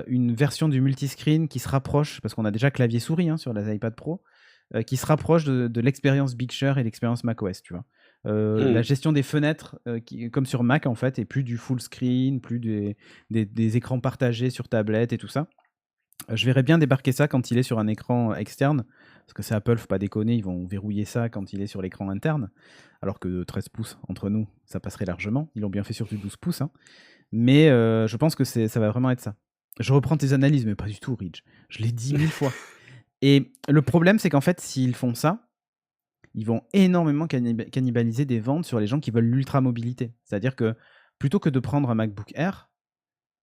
une version du multiscreen qui se rapproche, parce qu'on a déjà clavier souris sur les iPad Pro, qui se rapproche de l'expérience Big Sur et l'expérience macOS, tu vois. La gestion des fenêtres, comme sur Mac en fait, et plus du full screen, plus des écrans partagés sur tablette et tout ça. Je verrais bien débarquer ça quand il est sur un écran externe, parce que c'est Apple, faut pas déconner, ils vont verrouiller ça quand il est sur l'écran interne, alors que 13 pouces, entre nous, ça passerait largement. Ils l'ont bien fait sur du 12 pouces, hein. Mais je pense que ça va vraiment être ça. Je reprends tes analyses, mais pas du tout, Ridge. Je l'ai dit 1000 fois. Et le problème, c'est qu'en fait, s'ils font ça, ils vont énormément cannibaliser des ventes sur les gens qui veulent l'ultra-mobilité. C'est-à-dire que plutôt que de prendre un MacBook Air,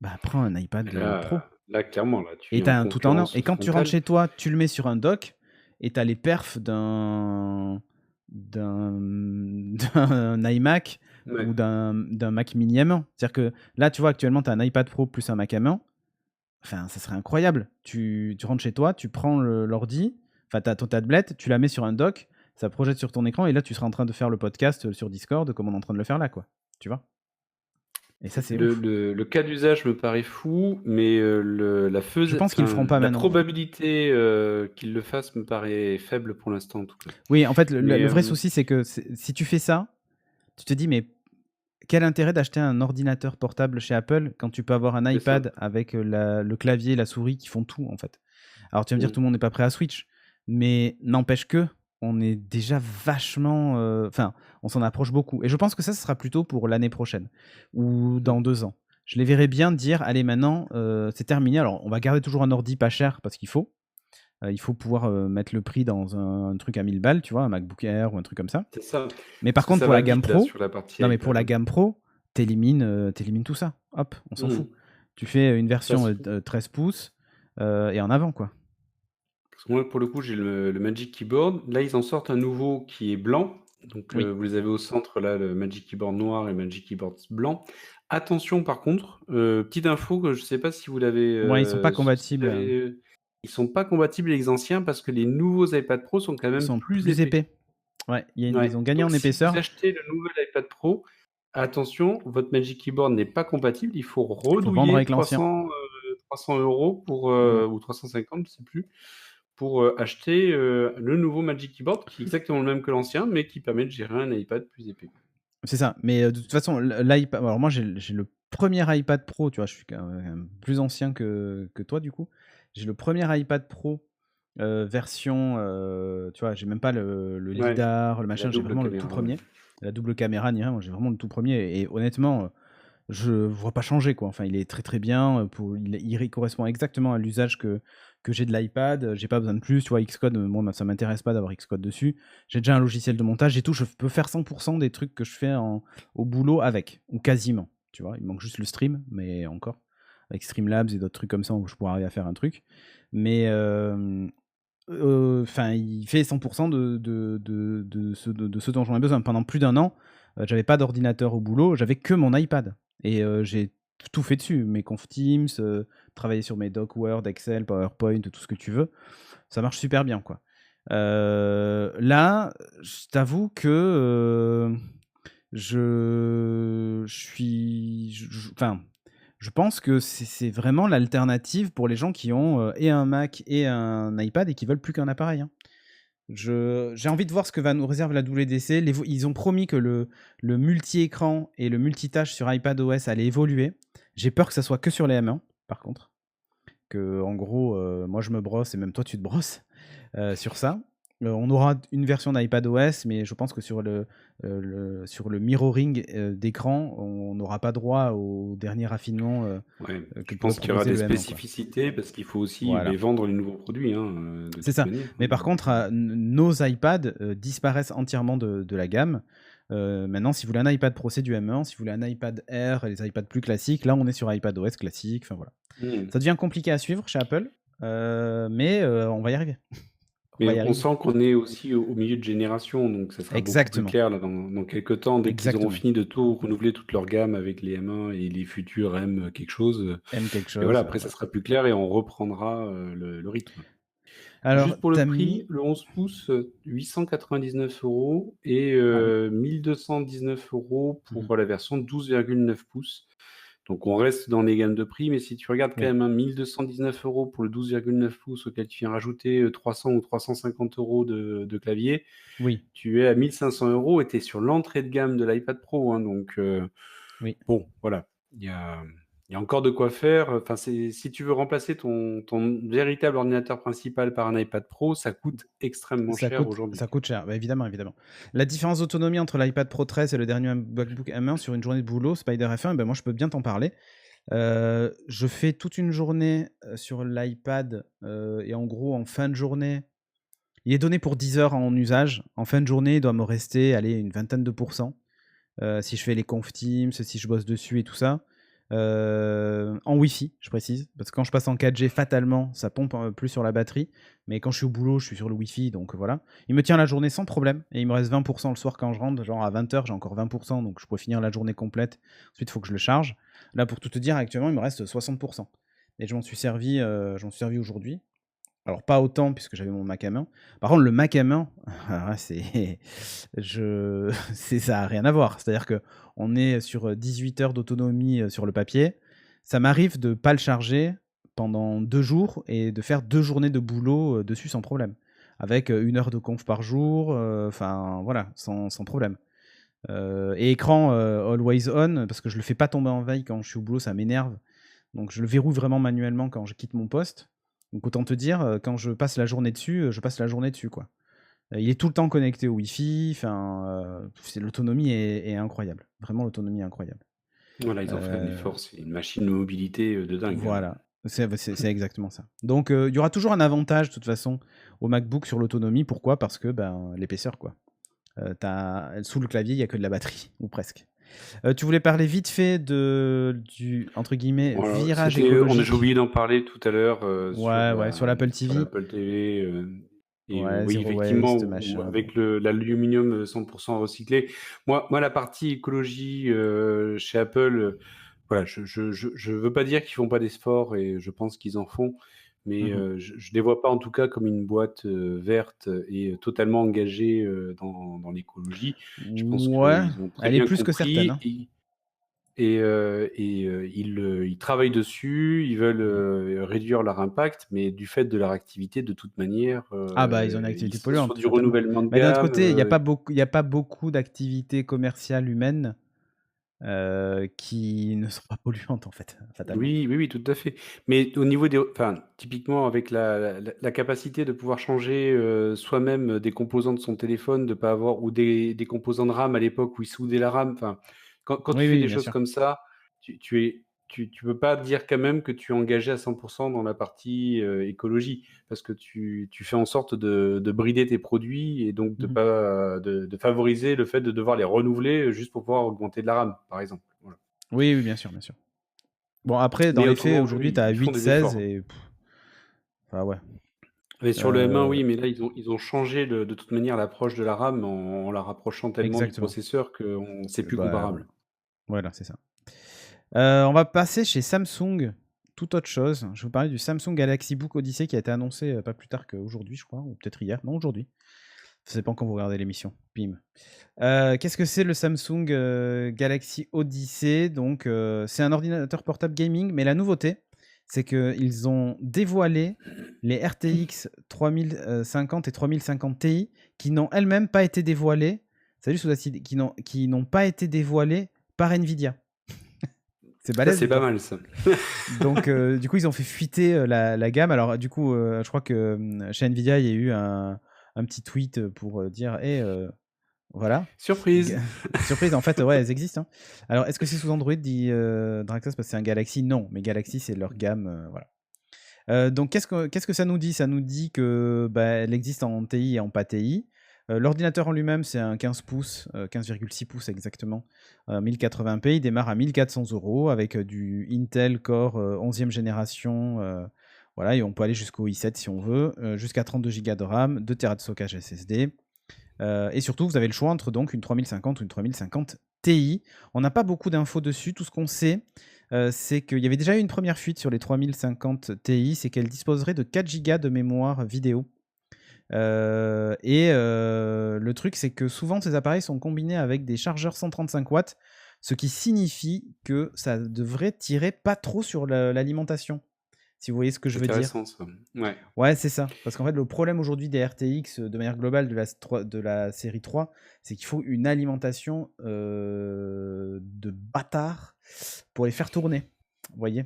bah, prends un iPad Pro. Là, clairement, là, tu Et es tu en as un tout en un. concurrence Et quand tu rentres frontale. chez toi, tu le mets sur un dock et tu as les perfs d'un iMac Ouais. ou d'un Mac Mini M1. C'est-à-dire que là, tu vois, actuellement, tu as un iPad Pro plus un Mac M1. Enfin, ça serait incroyable. Tu rentres chez toi, tu prends l'ordi, enfin, tu as ton tablette, tu la mets sur un dock, ça projette sur ton écran et là, tu seras en train de faire le podcast sur Discord comme on est en train de le faire là, quoi. Tu vois? Et ça, c'est ouf. Le cas d'usage me paraît fou, mais Je pense qu'ils le feront pas la maintenant. probabilité qu'ils le fassent me paraît faible pour l'instant, en tout cas. Oui, en fait, Mais le vrai souci, c'est que si tu fais ça, tu te dis, mais quel intérêt d'acheter un ordinateur portable chez Apple quand tu peux avoir un c'est ça. iPad avec le clavier et la souris qui font tout, en fait. Alors, tu vas me dire, tout le monde n'est pas prêt à Switch, mais n'empêche que on est déjà vachement... Enfin, on s'en approche beaucoup. Et je pense que ça, ce sera plutôt pour l'année prochaine ou dans 2 ans. Je les verrai bien dire, allez, maintenant, c'est terminé. Alors, on va garder toujours un ordi pas cher parce qu'il faut. Il faut pouvoir mettre le prix dans un truc à 1000 balles, tu vois, un MacBook Air ou un truc comme ça. C'est ça. Mais par Parce que contre, ça pour va la gamme vite, là, pro, sur la partie non, mais pour iPad, la hein. gamme pro, t'élimines tout ça. Hop, on s'en fout. Tu fais une version Parce que 13 pouces et en avant, quoi. moi, pour le coup, j'ai le Magic Keyboard. Là, ils en sortent un nouveau qui est blanc. Donc, Oui. vous les avez au centre, là, le Magic Keyboard noir et le Magic Keyboard blanc. Attention, par contre, petite info que je ne sais pas si vous l'avez, Bon, ils sont pas si vous compatibles. avez, ils sont pas compatibles les anciens parce que les nouveaux iPad Pro sont quand Ils même sont plus plus épais. épais. Ouais, Ouais. ils ont gagné Donc, en si vous épaisseur. achetez le nouvel iPad Pro, attention, votre Magic Keyboard n'est pas compatible. Il faut Il faut vendre redouiller avec l'ancien. 300 euros pour, Mm. ou 350, je sais plus, pour acheter le nouveau Magic Keyboard qui est exactement le même que l'ancien, mais qui permet de gérer un iPad plus épais. C'est ça. Mais de toute façon, l'iPad. Alors, moi, j'ai le premier iPad Pro, tu vois, je suis quand même plus ancien que toi, du coup. J'ai le premier iPad Pro version. Tu vois, j'ai même pas le Ouais, LiDAR, le la machin, j'ai double vraiment le tout caméra, ouais. premier. La double caméra, ni rien, moi j'ai vraiment le tout premier. Et honnêtement, je vois pas changer, quoi. Enfin, il est très très bien. Il correspond exactement à l'usage que j'ai de l'iPad. J'ai pas besoin de plus. Tu vois, Xcode, moi ça m'intéresse pas d'avoir Xcode dessus. J'ai déjà un logiciel de montage et tout. Je peux faire 100% des trucs que je fais au boulot avec, ou quasiment. Tu vois, il manque juste le stream, mais encore. Avec Streamlabs et d'autres trucs comme ça, où je pourrais arriver à faire un truc. Mais enfin, il fait 100% de ce dont j'en ai besoin. Pendant plus d'1 an, j'avais pas d'ordinateur au boulot, j'avais que mon iPad. Et j'ai tout fait dessus. Mes conf Teams, travailler sur mes docs Word, Excel, PowerPoint, tout ce que tu veux. Ça marche super bien, quoi. Là, je t'avoue que je suis... Enfin, je pense que c'est vraiment l'alternative pour les gens qui ont et un Mac et un iPad et qui veulent plus qu'un appareil, hein. J'ai envie de voir ce que va nous réserve la WWDC. Ils ont promis que le multi-écran et le multitâche sur iPadOS allait évoluer. J'ai peur que ça soit que sur les M1, par contre. Que, en gros, moi je me brosse et même toi tu te brosses sur ça. On aura une version d'iPadOS, mais je pense que sur sur le mirroring d'écran, on n'aura pas droit au dernier raffinement Ouais, que je pourrait pense qu'il y aura proposer des le M1, quoi. spécificités parce qu'il faut aussi Voilà. vendre les nouveaux produits, hein, de C'est toute ça. manière. Mais Hein, par donc, contre, nos iPads disparaissent entièrement de la gamme. Maintenant, si vous voulez un iPad Pro, c'est du M1. Si vous voulez un iPad Air et les iPads plus classiques, là, on est sur iPadOS classique. Enfin, voilà. Ça devient compliqué à suivre chez Apple, mais on va y arriver. On Mais va y on arriver. sent qu'on est aussi au milieu de génération, donc ça sera beaucoup plus Exactement. clair là, dans quelques temps, dès qu'ils auront Exactement. fini de tout renouveler toute leur gamme avec les M1 et les futurs M quelque chose. M quelque Et voilà, chose. après ça Voilà. sera plus clair et on reprendra le rythme. Alors, Juste pour le t'as prix, mis. le 11 pouces, 899 € et Ah oui. 1219 € Mhm. pour la version 12,9 pouces. Donc on reste dans les gammes de prix, mais si tu regardes quand Oui. même, hein, 1219 € pour le 12,9 pouces auquel tu viens rajouter 300 ou 350 € de clavier, Oui. tu es à 1500 € et tu es sur l'entrée de gamme de l'iPad Pro, hein, donc Oui. bon, voilà, il y a encore de quoi faire. Enfin, si tu veux remplacer ton véritable ordinateur principal par un iPad Pro, ça coûte extrêmement cher aujourd'hui. Ça coûte cher, bah, évidemment, évidemment. La différence d'autonomie entre l'iPad Pro 13 et le dernier MacBook M1 sur une journée de boulot, Spider F1, ben moi je peux bien t'en parler. Je fais toute une journée sur l'iPad et en gros, en fin de journée, il est donné pour 10 heures en usage. En fin de journée, il doit me rester, allez, une vingtaine de pourcents. Si je fais les conf Teams, si je bosse dessus et tout ça. En Wi-Fi, je précise, parce que quand je passe en 4G, fatalement, ça pompe plus sur la batterie. Mais quand je suis au boulot, je suis sur le Wi-Fi, donc voilà. Il me tient la journée sans problème, et il me reste 20% le soir quand je rentre, genre à 20h, j'ai encore 20%, donc je pourrais finir la journée complète. Ensuite, il faut que je le charge. Là, pour tout te dire, actuellement, il me reste 60%. Et je m'en suis servi aujourd'hui. Alors pas autant puisque j'avais mon Mac à main. Par contre, le Mac à main, c'est ça a rien à voir. C'est-à-dire qu'on est sur 18 heures d'autonomie sur le papier. Ça m'arrive de pas le charger pendant 2 jours et de faire 2 journées de boulot dessus sans problème. Avec 1 heure de conf par jour, enfin voilà, sans problème. Et écran always on, parce que je le fais pas tomber en veille quand je suis au boulot, ça m'énerve. Donc je le verrouille vraiment manuellement quand je quitte mon poste. Donc autant te dire, quand je passe la journée dessus, je passe la journée dessus, quoi. Il est tout le temps connecté au Wi-Fi, l'autonomie est incroyable. Vraiment, l'autonomie est incroyable. Voilà, ils ont fait un effort, c'est une machine de mobilité, de dingue, hein. Voilà, c'est exactement ça. Donc il y aura toujours un avantage, de toute façon, au MacBook sur l'autonomie. Pourquoi? Parce que, l'épaisseur, quoi. Sous le clavier, il y a que de la batterie, ou presque. Tu voulais parler vite fait du, entre guillemets, Voilà, virage j'ai écologique. oublié d'en parler tout à l'heure, Ouais, sur l'Apple sur TV. l'Apple TV, Ouais, oui, zero effectivement, waste, ou machin, bon. avec l'aluminium 100% recyclé. Moi, la partie écologie chez Apple, voilà, je veux pas dire qu'ils font pas d'efforts et je pense qu'ils en font, mais Mhm. je les vois pas en tout cas comme une boîte verte et totalement engagée dans l'écologie. Je pense Ouais, qu'ils ont très elle est bien plus que certaine, compris hein. ils travaillent dessus, ils veulent réduire leur impact, mais du fait de leur activité, de toute manière, Ah bah, ils ont une ils activité sont sur polluante, du fatalement. renouvellement de Mais d'un autre gamme. côté, il y a pas beaucoup d'activités commerciales humaines qui ne sont pas polluantes, en fait, fatalement. Oui, oui, oui, tout à fait. Mais au niveau enfin, typiquement avec la capacité de pouvoir changer soi-même des composants de son téléphone, de pas avoir, ou des composants de RAM à l'époque où ils soudaient la RAM. Enfin, quand tu Oui, fais oui, des bien choses sûr. comme ça, tu peux pas dire quand même que tu es engagé à 100% dans la partie écologie, parce que tu fais en sorte de brider tes produits et donc de Mhm. pas de favoriser le fait de devoir les renouveler juste pour pouvoir augmenter de la RAM, par exemple. Voilà. Oui, oui, bien sûr, bien sûr. Bon, après, dans Mais les faits, autrement, oui, aujourd'hui, tu oui, as ils font 8, des 16 efforts. et... Enfin, ouais. Mais sur le M1, Euh, oui, mais là, ils ont changé de toute manière l'approche de la RAM en la rapprochant tellement du exactement. processeur que c'est plus comparable. Voilà, c'est ça. On va passer chez Samsung, tout autre chose. Je vais vous parler du Samsung Galaxy Book Odyssey qui a été annoncé pas plus tard qu'aujourd'hui, je crois, ou peut-être hier. Non, aujourd'hui. Ça dépend quand vous regardez l'émission. Bim. Qu'est-ce que c'est le Samsung Galaxy Odyssey? Donc, c'est un ordinateur portable gaming, mais la nouveauté, c'est qu'ils ont dévoilé les RTX 3050 et 3050 Ti qui n'ont elles-mêmes pas été dévoilées. Salut Soudacide, qui n'ont pas été dévoilées par Nvidia. C'est Ça, balèze c'est ou pas pas? mal, ça. Donc, du coup, ils ont fait fuiter la gamme. Alors, du coup, je crois que chez Nvidia, il y a eu un petit tweet pour dire, voilà. Surprise! Surprise, en fait, ouais, elles existent, hein. Alors, est-ce que c'est sous Android, dit Draxas, parce que c'est un Galaxy? Non, mais Galaxy, c'est leur gamme, voilà. Donc, qu'est-ce que ça nous dit? Ça nous dit que elle existe en TI et en pas TI. L'ordinateur en lui-même, c'est un 15 pouces, 15,6 pouces exactement, 1080p. Il démarre à 1400 € avec du Intel Core 11e génération. Voilà, et on peut aller jusqu'au i7 si on veut, jusqu'à 32 Go de RAM, 2 Tera de stockage SSD. Et surtout, vous avez le choix entre donc une 3050 ou une 3050 Ti. On n'a pas beaucoup d'infos dessus. Tout ce qu'on sait, c'est qu'il y avait déjà eu une première fuite sur les 3050 Ti, c'est qu'elle disposerait de 4 Go de mémoire vidéo. Le truc, c'est que souvent ces appareils sont combinés avec des chargeurs 135 watts, ce qui signifie que ça devrait tirer pas trop sur l'alimentation, si vous voyez ce que je C'est veux dire. intéressant, ça. Ouais. Ouais, c'est ça. Parce qu'en fait, le problème aujourd'hui des RTX, de manière globale, de la série 3, c'est qu'il faut une alimentation de bâtard pour les faire tourner. Vous voyez?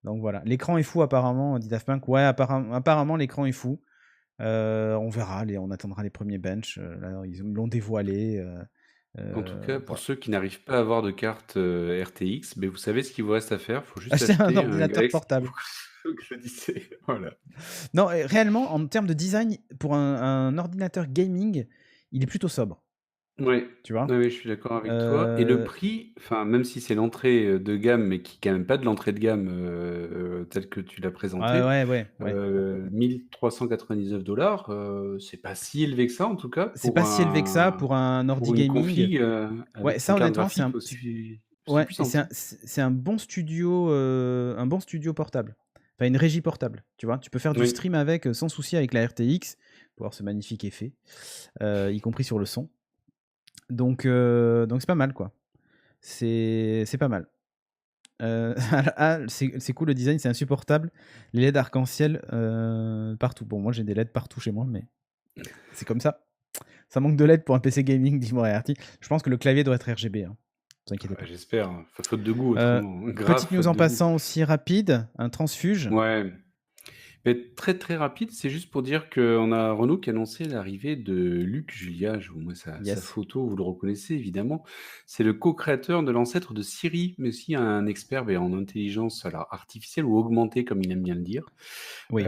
Donc voilà. L'écran est fou, apparemment, dit Daft Punk. Ouais, apparemment, l'écran est fou. On verra, on attendra les premiers bench. Là, ils l'ont dévoilé. En tout cas, pour Voilà. ceux qui n'arrivent pas à avoir de carte RTX, ben, vous savez ce qu'il vous reste à faire. Il faut juste Acheter un acheter un ordinateur Galaxy portable. Book. Je le disais. Voilà. Non, réellement, en termes de design, pour un ordinateur gaming, il est plutôt sobre, Ouais. tu vois. Ouais, ouais, je suis d'accord avec toi. Et le Euh, prix, enfin, même si c'est l'entrée de gamme, mais qui est quand même pas de l'entrée de gamme telle que tu l'as ouais, présenté, ouais, ouais, ouais. 1399 $, c'est pas si élevé que ça en tout cas C'est pas si élevé que ça pour un ordi pour une gaming. config Ouais, avec une ça carte honnêtement, graphique aussi ouais, et puissante. c'est un bon studio portable. Enfin, une régie portable, tu vois. Tu peux faire du Oui. stream avec sans souci avec la RTX pour avoir ce magnifique effet, y compris sur le son. Donc c'est pas mal, quoi. C'est pas mal. C'est cool le design, c'est insupportable. Les LED arc-en-ciel partout. Bon, moi j'ai des LED partout chez moi, mais c'est comme ça. Ça manque de LED pour un PC gaming, dis-moi RT. Je pense que le clavier doit être RGB, hein. Ne vous inquiétez pas. J'espère, hein. Faute de goût autrement. Grave Petite news faute en de goût. passant aussi rapide, un transfuge. Ouais. Mais très très rapide, c'est juste pour dire qu'on a Renault qui a annoncé l'arrivée de Luc Julia. Je vous mets sa Yes. photo, vous le reconnaissez évidemment. C'est le co-créateur de l'ancêtre de Siri, mais aussi un expert en intelligence alors, artificielle ou augmentée, comme il aime bien le dire. Oui.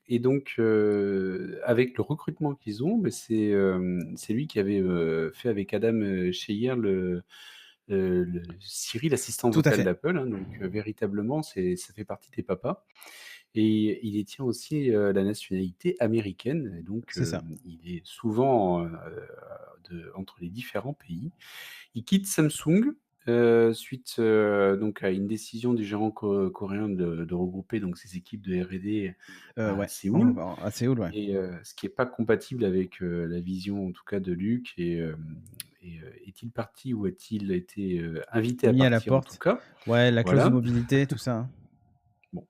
Et donc, avec le recrutement qu'ils ont, c'est lui qui avait fait avec Adam Scheyer le Siri, l'assistant Tout à vocal fait. d'Apple. Hein, donc, véritablement, ça fait partie des papas. Et il détient aussi la nationalité américaine. Et donc, C'est ça. il est souvent entre les différents pays. Il quitte Samsung suite donc à une décision du géant coréen de regrouper donc ses équipes de R&D à Ouais. Séoul. À Séoul, ouais. Et ce qui est pas compatible avec la vision en tout cas de Luc. Est-il parti ou a-t-il été invité à Mis à la partir en tout porte. cas? Ouais, la clause de Voilà. mobilité, tout ça, hein. Bon.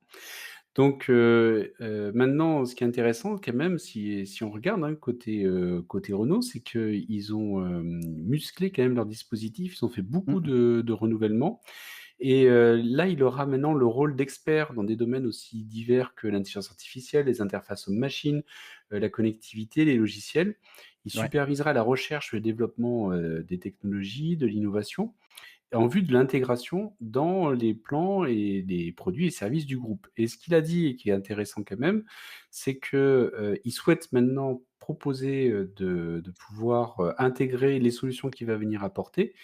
Donc, maintenant, ce qui est intéressant quand même, si on regarde, hein, côté Renault, c'est qu'ils ont, musclé quand même leur dispositif. Ils ont fait beaucoup Mmh. de renouvellement. Et là, il aura maintenant le rôle d'expert dans des domaines aussi divers que l'intelligence artificielle, les interfaces hommes-machines, la connectivité, les logiciels. Il Ouais. supervisera la recherche et le développement, des technologies, de l'innovation en vue de l'intégration dans les plans et les produits et services du groupe. Et ce qu'il a dit et qui est intéressant quand même, c'est que, il souhaite maintenant proposer, de pouvoir, intégrer les solutions qu'il va venir apporter,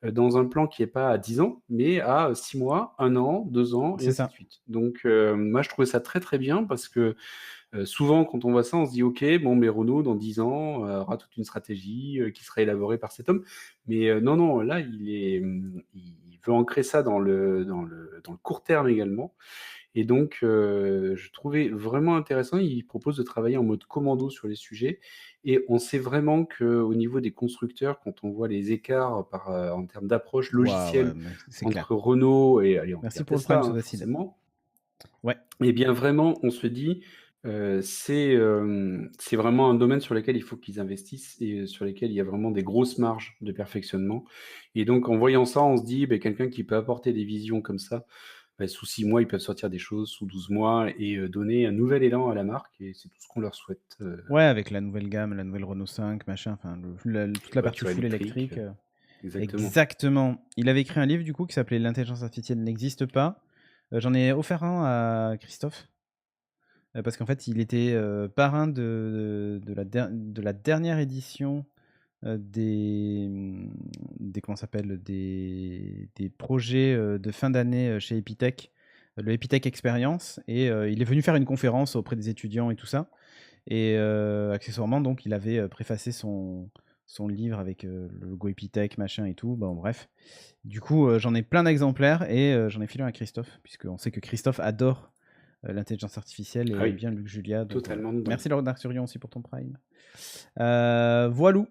dans un plan qui est pas à 10 ans, mais à 6 mois, 1 an, 2 ans et C'est ainsi de ça. suite. Donc, moi je trouvais ça très, très bien parce que, souvent quand on voit ça, on se dit: «OK, bon, mais Renault dans 10 ans, aura toute une stratégie, qui sera élaborée par cet homme». Mais, non, non, là il veut ancrer ça dans le court terme également. Et donc, je trouvais vraiment intéressant. Il propose de travailler en mode commando sur les sujets et on sait vraiment qu'au niveau des constructeurs, quand on voit les écarts en termes d'approche Waouh, ouais, logicielle mais c'est clair. entre Renault et allez, on va Merci dire pour le Tesla, Prime hein, sous acide. forcément. Ouais. Et bien vraiment, on se dit, c'est vraiment un domaine sur lequel il faut qu'ils investissent et sur lesquels il y a vraiment des grosses marges de perfectionnement. Et donc en voyant ça, on se dit: «Beh, quelqu'un qui peut apporter des visions comme ça, bah, sous 6 mois, ils peuvent sortir des choses, sous 12 mois et donner un nouvel élan à la marque» et c'est tout ce qu'on leur souhaite, Ouais, avec la nouvelle gamme, la nouvelle Renault 5, machin, enfin toute les la partie voitures full électriques, électrique. exactement. Exactement. Il avait écrit un livre du coup qui s'appelait L'intelligence artificielle n'existe pas. J'en ai offert un à Christophe. Parce qu'en fait, il était parrain de la dernière édition des comment ça s'appelle des projets de fin d'année chez Epitech, le Epitech Experience, et il est venu faire une conférence auprès des étudiants et tout ça. Et accessoirement, donc, il avait préfacé son livre avec le logo Epitech, machin et tout. Bon, bref. Du coup, j'en ai plein d'exemplaires et j'en ai filé un à Christophe, puisqu'on sait que Christophe adore l'intelligence artificielle et Ah aime oui, bien Luc Julia. Donc voilà. totalement dedans. Merci Laurent Arthurion aussi pour ton Prime. Voilou.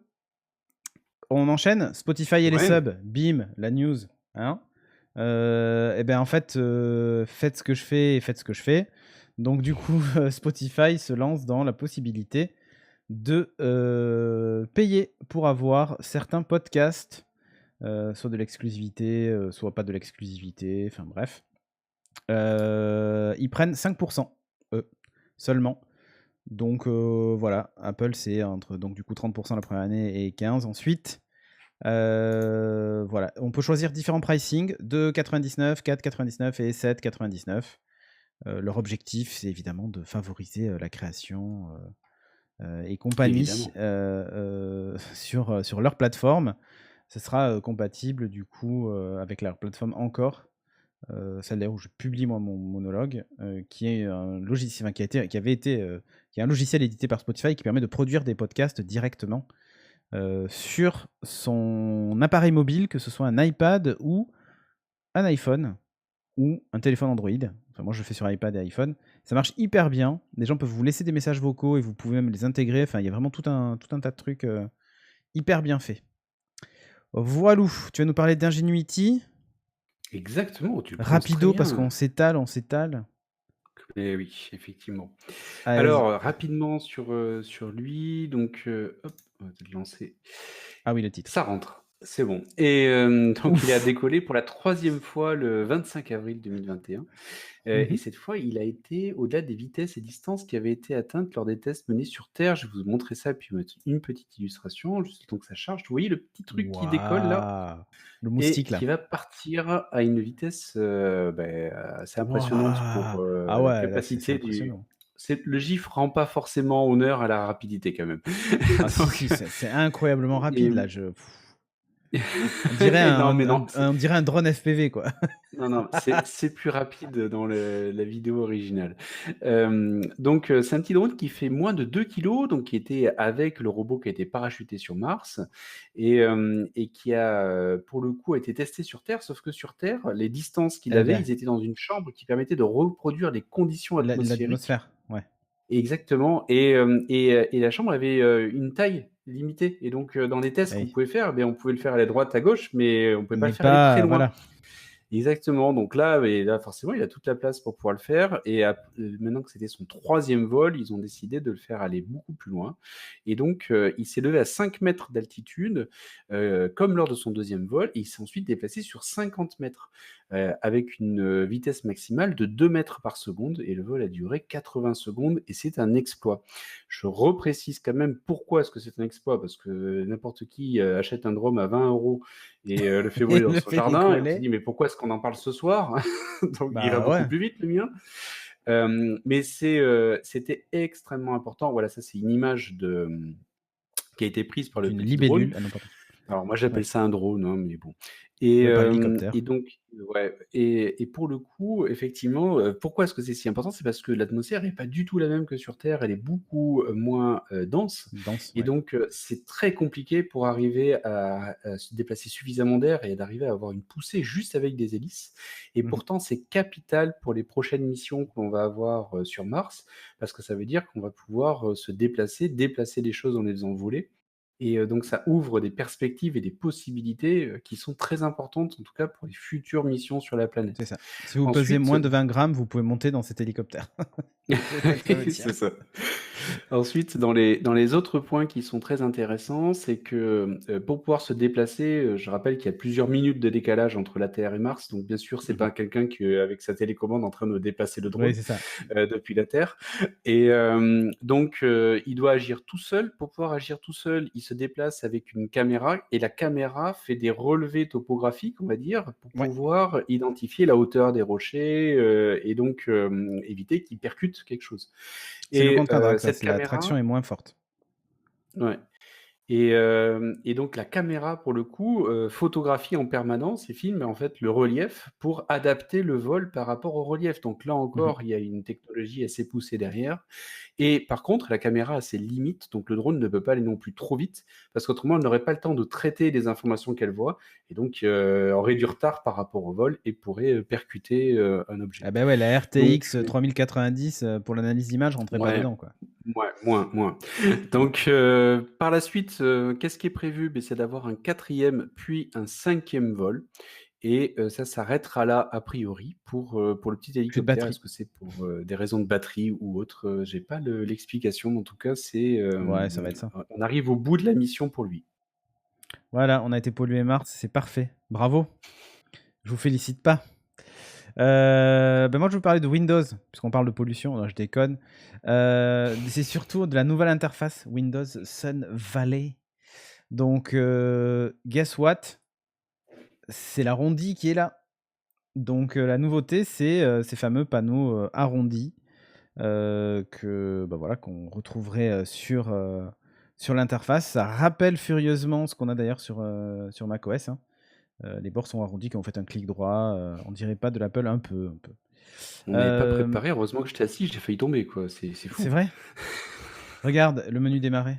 On enchaîne. Spotify et les Ouais, subs. Bim, la news. Hein. Et ben en fait, faites ce que je fais et faites ce que je fais. Donc du coup, Spotify se lance dans la possibilité de payer pour avoir certains podcasts, soit de l'exclusivité, soit pas de l'exclusivité, enfin bref. Ils prennent 5%, eux, seulement. Donc voilà, Apple c'est entre donc du coup 30% la première année et 15% ensuite. Voilà, on peut choisir différents pricing, 2,99, 4,99 et 7,99. Leur objectif, c'est évidemment de favoriser la création et compagnie Évidemment. sur leur plateforme. Ce sera compatible du coup avec leur plateforme Encore, celle-là où je publie moi mon monologue, qui est un logiciel, qui est un logiciel édité par Spotify qui permet de produire des podcasts directement sur son appareil mobile, que ce soit un iPad ou un iPhone ou un téléphone Android. Enfin, moi, je le fais sur iPad et iPhone. Ça marche hyper bien. Les gens peuvent vous laisser des messages vocaux et vous pouvez même les intégrer. Enfin, il y a vraiment tout un tas de trucs hyper bien faits. Voilou, tu vas nous parler d'Ingenuity. Exactement, tu le prononces très Rapido, parce bien. qu'on s'étale, Eh oui, effectivement. Allez, vas-y. Alors, rapidement sur lui, donc, hop, on va peut-être lancer. Ah oui, le titre. Ça rentre, c'est bon. Et donc il a Ouf. décollé pour la 3e fois le 25 avril 2021. Et Mhm. cette fois, il a été au-delà des vitesses et distances qui avaient été atteintes lors des tests menés sur Terre. Je vais vous montrer ça, puis mettre une petite illustration, juste le temps que ça charge. Vous voyez le petit truc qui décolle là? Waouh. Le Et moustique, là. qui va partir à une vitesse, assez impressionnante pour, Waouh. Ah la ouais, là, c'est capacité du impressionnant. le GIF rend pas forcément honneur à la rapidité quand même. Ah si, Donc si, c'est incroyablement et rapide, là. On dirait non, mais non, on dirait un drone FPV, quoi. non, non, c'est plus rapide dans la vidéo originale. Donc, c'est un petit drone qui fait moins de 2 kilos, donc qui était avec le robot qui a été parachuté sur Mars et qui a, pour le coup, été testé sur Terre. Sauf que sur Terre, les distances qu'il Eh avait, ben, ils étaient dans une chambre qui permettait de reproduire les conditions atmosphériques. l'atmosphère, ouais. Exactement et la chambre avait, une taille limitée et donc, dans les tests qu'on Oui. pouvait faire, on pouvait le faire aller à droite, à gauche, mais on pouvait pas Mais le faire aller très pas, loin. voilà. Exactement, donc là forcément, il a toute la place pour pouvoir le faire et maintenant que c'était son 3e vol, ils ont décidé de le faire aller beaucoup plus loin et donc il s'est levé à 5 mètres d'altitude, comme lors de son 2e vol et il s'est ensuite déplacé sur 50 mètres, avec une, vitesse maximale de 2 mètres par seconde et le vol a duré 80 secondes et c'est un exploit. Je reprécise quand même pourquoi est-ce que c'est un exploit, parce que n'importe qui, achète un drone à 20 € et le fait Et voler dans le son fait jardin et on se décoller. dit: «Mais pourquoi est-ce qu'on en parle ce soir?» Donc il va Bah beaucoup ouais. plus vite le mien. Mais c'était extrêmement important. Voilà, ça c'est une image qui a été prise par le D'une petit drone. libellule. Ah non, pardon. Alors moi j'appelle Ouais. ça un drone, hein, mais bon et Ouais, pas hem l'hélicoptère. et donc ouais et pour le coup, effectivement, pourquoi est-ce que c'est si important? C'est parce que l'atmosphère est pas du tout la même que sur Terre, elle est beaucoup, moins, dense Dense, et ouais. donc c'est très compliqué pour arriver à se déplacer suffisamment d'air et d'arriver à avoir une poussée juste avec des hélices et Mhm. pourtant c'est capital pour les prochaines missions qu'on va avoir, sur Mars, parce que ça veut dire qu'on va pouvoir, se déplacer des choses en les faisant voler et donc ça ouvre des perspectives et des possibilités, qui sont très importantes, en tout cas pour les futures missions sur la C'est planète. ça. Si vous pesez Ensuite, moins de 20 grammes, vous pouvez monter dans cet hélicoptère. C'est ça que ça veut dire. c'est ça. Ensuite, dans les autres points qui sont très intéressants, c'est que, pour pouvoir se déplacer, je rappelle qu'il y a plusieurs minutes de décalage entre la Terre et Mars, donc bien sûr, c'est Mhm. pas quelqu'un qui est avec sa télécommande en train de déplacer le Oui, drone, c'est ça. depuis la Terre et donc il doit agir tout seul. Pour pouvoir agir tout seul, il se déplace avec une caméra et la caméra fait des relevés topographiques, on va dire, pour Ouais. pouvoir identifier la hauteur des rochers, et donc éviter qu'ils percutent quelque chose C'est le et contre-impact, cette la traction caméra est moins forte. ouais. Et donc la caméra pour le coup, photographie en permanence et filme en fait le relief pour adapter le vol par rapport au relief. Donc là Mhm. encore, il y a une technologie assez poussée derrière et par contre la caméra a ses limites, donc le drone ne peut pas aller non plus trop vite parce qu'autrement elle n'aurait pas le temps de traiter les informations qu'elle voit et donc aurait du retard par rapport au vol et pourrait, percuter, un objet. Ah bah ouais, la Donc RTX 3090 pour l'analyse d'image rentrait pas ouais, dedans, quoi. mouais, moins. Donc, par la suite, qu'est-ce qui est prévu? Beh, c'est d'avoir un 4e puis un 5e vol et ça s'arrêtera là a priori pour le petit Plus de hélicoptère. batterie. Est-ce que c'est pour, des raisons de batterie ou autre? J'ai pas l'explication, mais en tout cas, Ouais, ça va être ça. on arrive au bout de la mission pour lui. Voilà, on a été pollué Mars, c'est parfait. Bravo. Je vous félicite pas. Moi, je vais vous parler de Windows, puisqu'on parle de pollution. Non, je déconne. C'est surtout de la nouvelle interface Windows Sun Valley. Donc, guess what? C'est l'arrondi qui est là. Donc, la nouveauté, c'est ces fameux panneaux arrondis voilà, qu'on retrouverait sur l'interface. Ça rappelle furieusement ce qu'on a d'ailleurs sur macOS. Hein. Les bords sont arrondis quand vous faites un clic droit. On dirait pas de l'Apple un peu, un peu. On m'avait pas préparé, heureusement que j'étais assis, j'ai failli tomber, quoi. C'est fou. C'est vrai. Regarde le menu démarrer.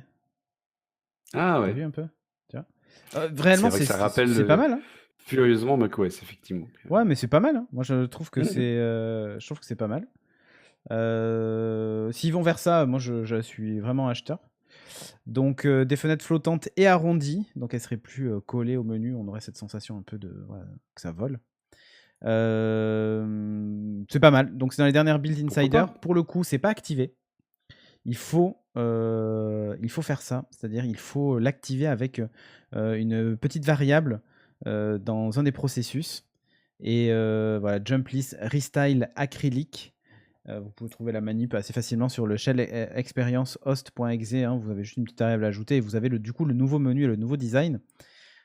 Ah T'as ouais. vu un peu? Tu vois C'est réellement, vrai que ça rappelle c'est pas mal. Hein. furieusement macOS, effectivement. Ouais, mais c'est pas mal. Hein. Moi, je trouve que Mhm. c'est pas mal. S'ils vont vers ça, moi, je suis vraiment acheteur. Donc, des fenêtres flottantes et arrondies. Donc, elles seraient plus collées au menu. On aurait cette sensation un peu que ça vole. C'est pas mal. Donc, c'est dans les dernières builds Pourquoi Insider. pas? Pour le coup, c'est pas activé. Il faut faire ça. C'est-à-dire, il faut l'activer avec une petite variable dans un des processus. Et voilà, jump list restyle acrylique. Vous pouvez trouver la manip assez facilement sur le shell experience host.exe. Hein, vous avez juste une petite variable à ajouter et vous avez du coup le nouveau menu et le nouveau design.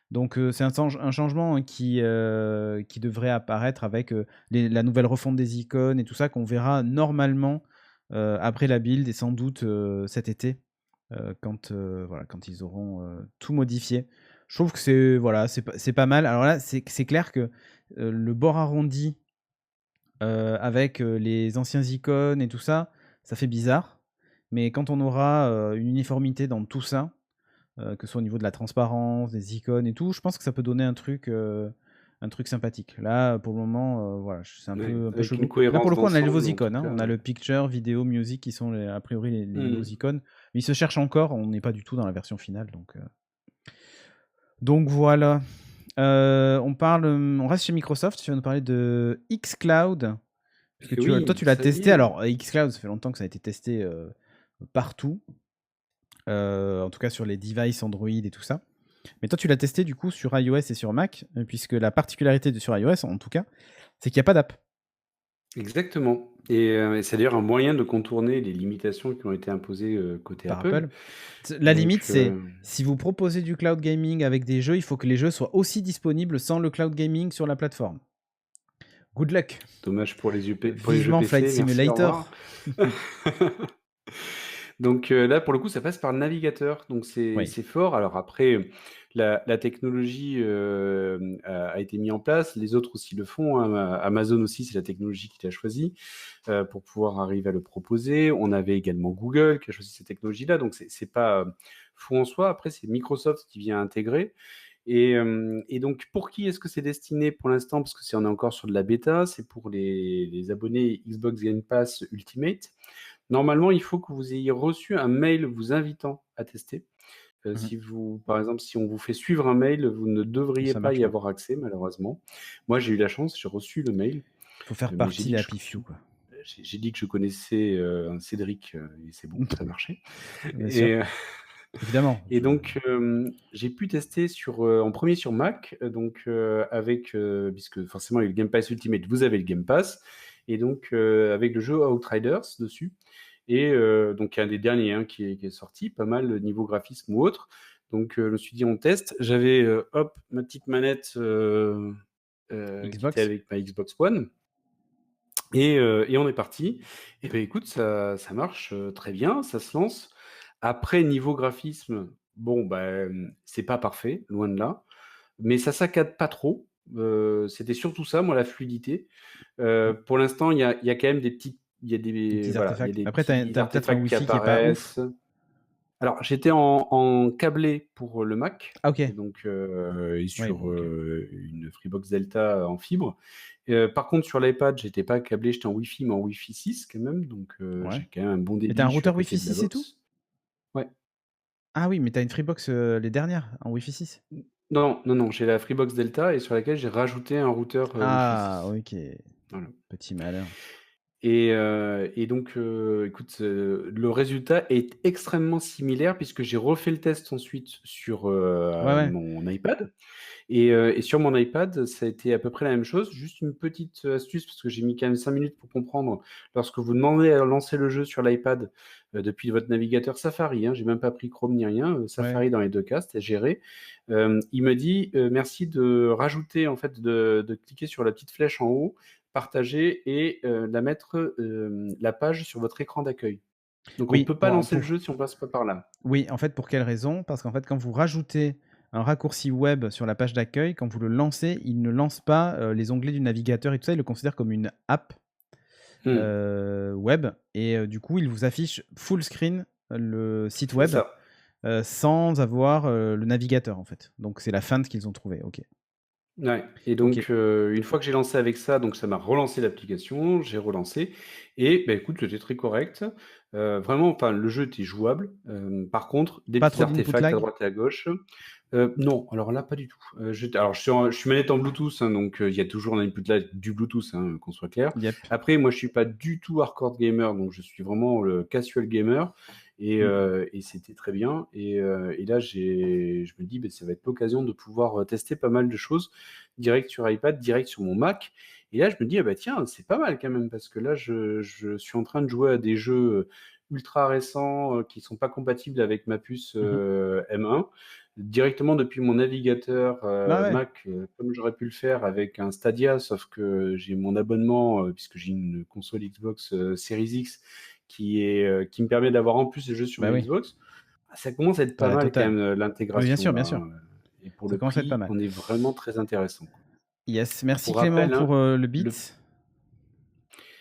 Donc c'est un changement hein, qui devrait apparaître avec la nouvelle refonte des icônes et tout ça qu'on verra normalement après la build et sans doute cet été quand ils auront tout modifié. Je trouve que c'est pas mal. Alors là, c'est clair que le bord arrondi avec les anciens icônes et tout ça, ça fait bizarre. Mais quand on aura une uniformité dans tout ça, que ce soit au niveau de la transparence, des icônes et tout, je pense que ça peut donner un truc sympathique. Là, pour le moment, voilà, c'est un Ouais, peu avec une chelou. Là, pour cohérence le coup, on a les nouveaux d'ensemble, en tout icônes. Hein. cas, On a ouais. le picture, vidéo, musique qui sont a priori les nouveaux Mhm. icônes. Mais ils se cherchent encore. On n'est pas du tout dans la version finale. Donc voilà. On reste chez Microsoft. Tu vas nous parler de xCloud. Parce que Et toi, oui, tu l'as ça y testé. est. Alors, xCloud, ça fait longtemps que ça a été testé partout. En tout cas, sur les devices Android et tout ça. Mais toi, tu l'as testé du coup sur iOS et sur Mac, puisque la particularité sur iOS, en tout cas, c'est qu'il n'y a pas d'app Exactement. Et c'est d'ailleurs un moyen de contourner les limitations qui ont été imposées côté par Apple. Apple. La limite, Donc, c'est si vous proposez du cloud gaming avec des jeux, il faut que les jeux soient aussi disponibles sans le cloud gaming sur la plateforme. Good luck. dommage pour pour les jeux Vivement Flight PC. Merci, au revoir. Simulator. Donc là, pour le coup, ça passe par le navigateur. Donc Oui. c'est fort. Alors après, la technologie a été mise en place. Les autres aussi le font. Hein. Amazon aussi, c'est la technologie qu'il a choisie pour pouvoir arriver à le proposer. On avait également Google qui a choisi cette technologie-là. Donc c'est pas fou en soi. Après, c'est Microsoft qui vient intégrer. Et donc, pour qui est-ce que c'est destiné pour l'instant? Parce que on est encore sur de la bêta. C'est pour les abonnés Xbox Game Pass Ultimate. Normalement, il faut que vous ayez reçu un mail vous invitant à tester. Mhm. Par exemple, si on vous fait suivre un mail, vous ne devriez Ça pas marche y pas. avoir accès, malheureusement. Moi, j'ai eu la chance, j'ai reçu le mail, Il faut faire mais j'ai partie dit des que Happy Few, quoi. j'ai dit que je connaissais un Cédric, et c'est bon, ça marchait. Bien sûr. Et, Évidemment. et donc, j'ai pu tester en premier sur Mac, puisque forcément, avec le Game Pass Ultimate, vous avez le Game Pass, et donc avec le jeu Outriders dessus. Et donc, un des derniers hein, qui est sorti, pas mal niveau graphisme ou autre. Donc, je me suis dit, on teste. J'avais, hop, ma petite manette qui était Xbox. avec ma Xbox One. Et on est parti. Et ben écoute, ça marche très bien, ça se lance. Après, niveau graphisme, bon, c'est pas parfait, loin de là. Mais ça saccade pas trop. C'était surtout ça, moi, la fluidité. Pour l'instant, il y a quand même Des petits voilà, il y a artefacts. des Après, petits t'as peut-être un artefacts qui Wi-Fi qui est pas ouf. apparaissent. Alors, j'étais en câblé pour le Mac, Ah, ok. donc Oui, sur bon, ok. une Freebox Delta en fibre. Par contre, sur l'iPad, j'étais pas câblé, j'étais en Wi-Fi, mais en Wi-Fi 6 quand même, donc Ouais. j'ai quand même un bon Mais t'as un débit, je suis à routeur côté Wi-Fi de la 6 et tout? box. Ouais. Ah oui, mais t'as une Freebox les dernières en Wi-Fi 6. Non, non, non, j'ai la Freebox Delta et sur laquelle j'ai rajouté un routeur Wi-Fi Ah, 6. ok. Voilà. Petit malin. Et donc, écoute, le résultat est extrêmement similaire puisque j'ai refait le test ensuite sur, Ouais, ouais. mon iPad et sur mon iPad, ça a été à peu près la même chose. Juste une petite astuce parce que j'ai mis quand même 5 minutes pour comprendre. Lorsque vous demandez à lancer le jeu sur l'iPad, depuis votre navigateur Safari, hein, j'ai même pas pris Chrome ni rien, Ouais. Safari dans les 2 cas, c'était géré. Il me dit, «Merci de rajouter en fait de cliquer sur la petite flèche en haut, partager et la mettre, la page sur votre écran d'accueil». Donc on ne Oui, peut pas lancer le pour jeu si on passe pas par là. oui, en fait, pour quelle raison? Parce qu'en fait, quand vous rajoutez un raccourci web sur la page d'accueil, quand vous le lancez, il ne lance pas, les onglets du navigateur et tout ça, il le considère comme une app, Mmh, web et du coup, il vous affiche full screen le site c'est web, ça. sans avoir, le navigateur, en fait. Donc c'est la feinte qu'ils ont trouvée. OK. Ouais et OK. donc une fois que j'ai lancé avec ça, donc ça m'a relancé l'application, j'ai relancé et bah, écoute, c'était très correct. Vraiment, enfin, le jeu était jouable. Par contre, des Pas petits trop d'input artefacts à lag? droite et à gauche. Non, alors là, pas du tout. Je suis manette en Bluetooth, hein, donc il y a toujours un input lag du Bluetooth, hein, qu'on soit clair. Yep. Après, moi, je suis pas du tout hardcore gamer, donc je suis vraiment le casual gamer Mmh. et c'était très bien et là, je me dis: «Beh, ça va être l'occasion de pouvoir, tester pas mal de choses direct sur iPad, direct sur mon Mac» et là, je me dis: «Ah bah tiens, c'est pas mal quand même» parce que là, je suis en train de jouer à des jeux, ultra récents, qui sont pas compatibles avec ma puce, Mmh. M1 directement depuis mon navigateur, Ah ouais. Mac, comme j'aurais pu le faire avec un Stadia, sauf que j'ai mon abonnement, puisque j'ai une console Xbox, Series X qui me permet d'avoir en plus les jeux sur Bah ma oui. Xbox. Ah, ça commence à être Tu pas la mal quand totale. même, Oui, bien l'intégration sûr, bien là, sûr. hein, et pour Ça le commence à être pas prix, mal. on est vraiment très intéressant, quoi. Yes, Alors merci Clément pour, le le beat.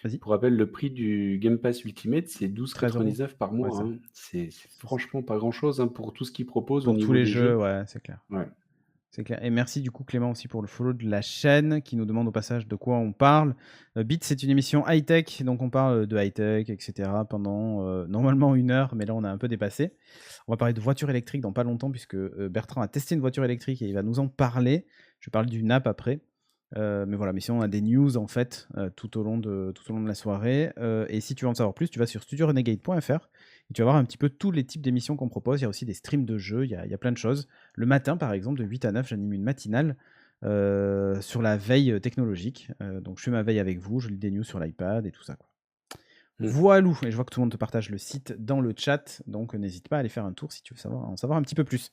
Vas-y. pour rappel, le prix du Game Pass Ultimate, c'est 13 € 12,99 par Ouais, mois, ça hein. C'est c'est ça. franchement pas grand chose, hein, pour tout ce qu'ils proposent au Pour tous niveau les des jeux, jeux. ouais, c'est clair. Ouais. C'est clair et merci du coup Clément aussi pour le follow de la chaîne qui nous demande au passage de quoi on parle. Beat, c'est une émission high-tech, donc on parle de high-tech et cetera pendant, normalement 1 heure, mais là on a un peu dépassé. On va parler de voitures électriques dans pas longtemps puisque, Bertrand a testé une voiture électrique et il va nous en parler. Je parle d'une app après. Mais voilà, mais sinon on a des news en fait, tout au long de la soirée, et si tu veux en savoir plus, tu vas sur studiorenegade.fr et tu vas voir un petit peu tous les types d'émissions qu'on propose. Il y a aussi des streams de jeux, il y a plein de choses. Le matin, par exemple, de 8 à 9, j'anime une matinale, sur la veille, technologique, donc je fais ma veille avec vous, je lis des news sur l'iPad et tout ça, quoi. Mmh. Voilou et je vois que tout le monde te partage le site dans le chat, donc n'hésite pas à aller faire un tour si tu veux en savoir un petit peu plus.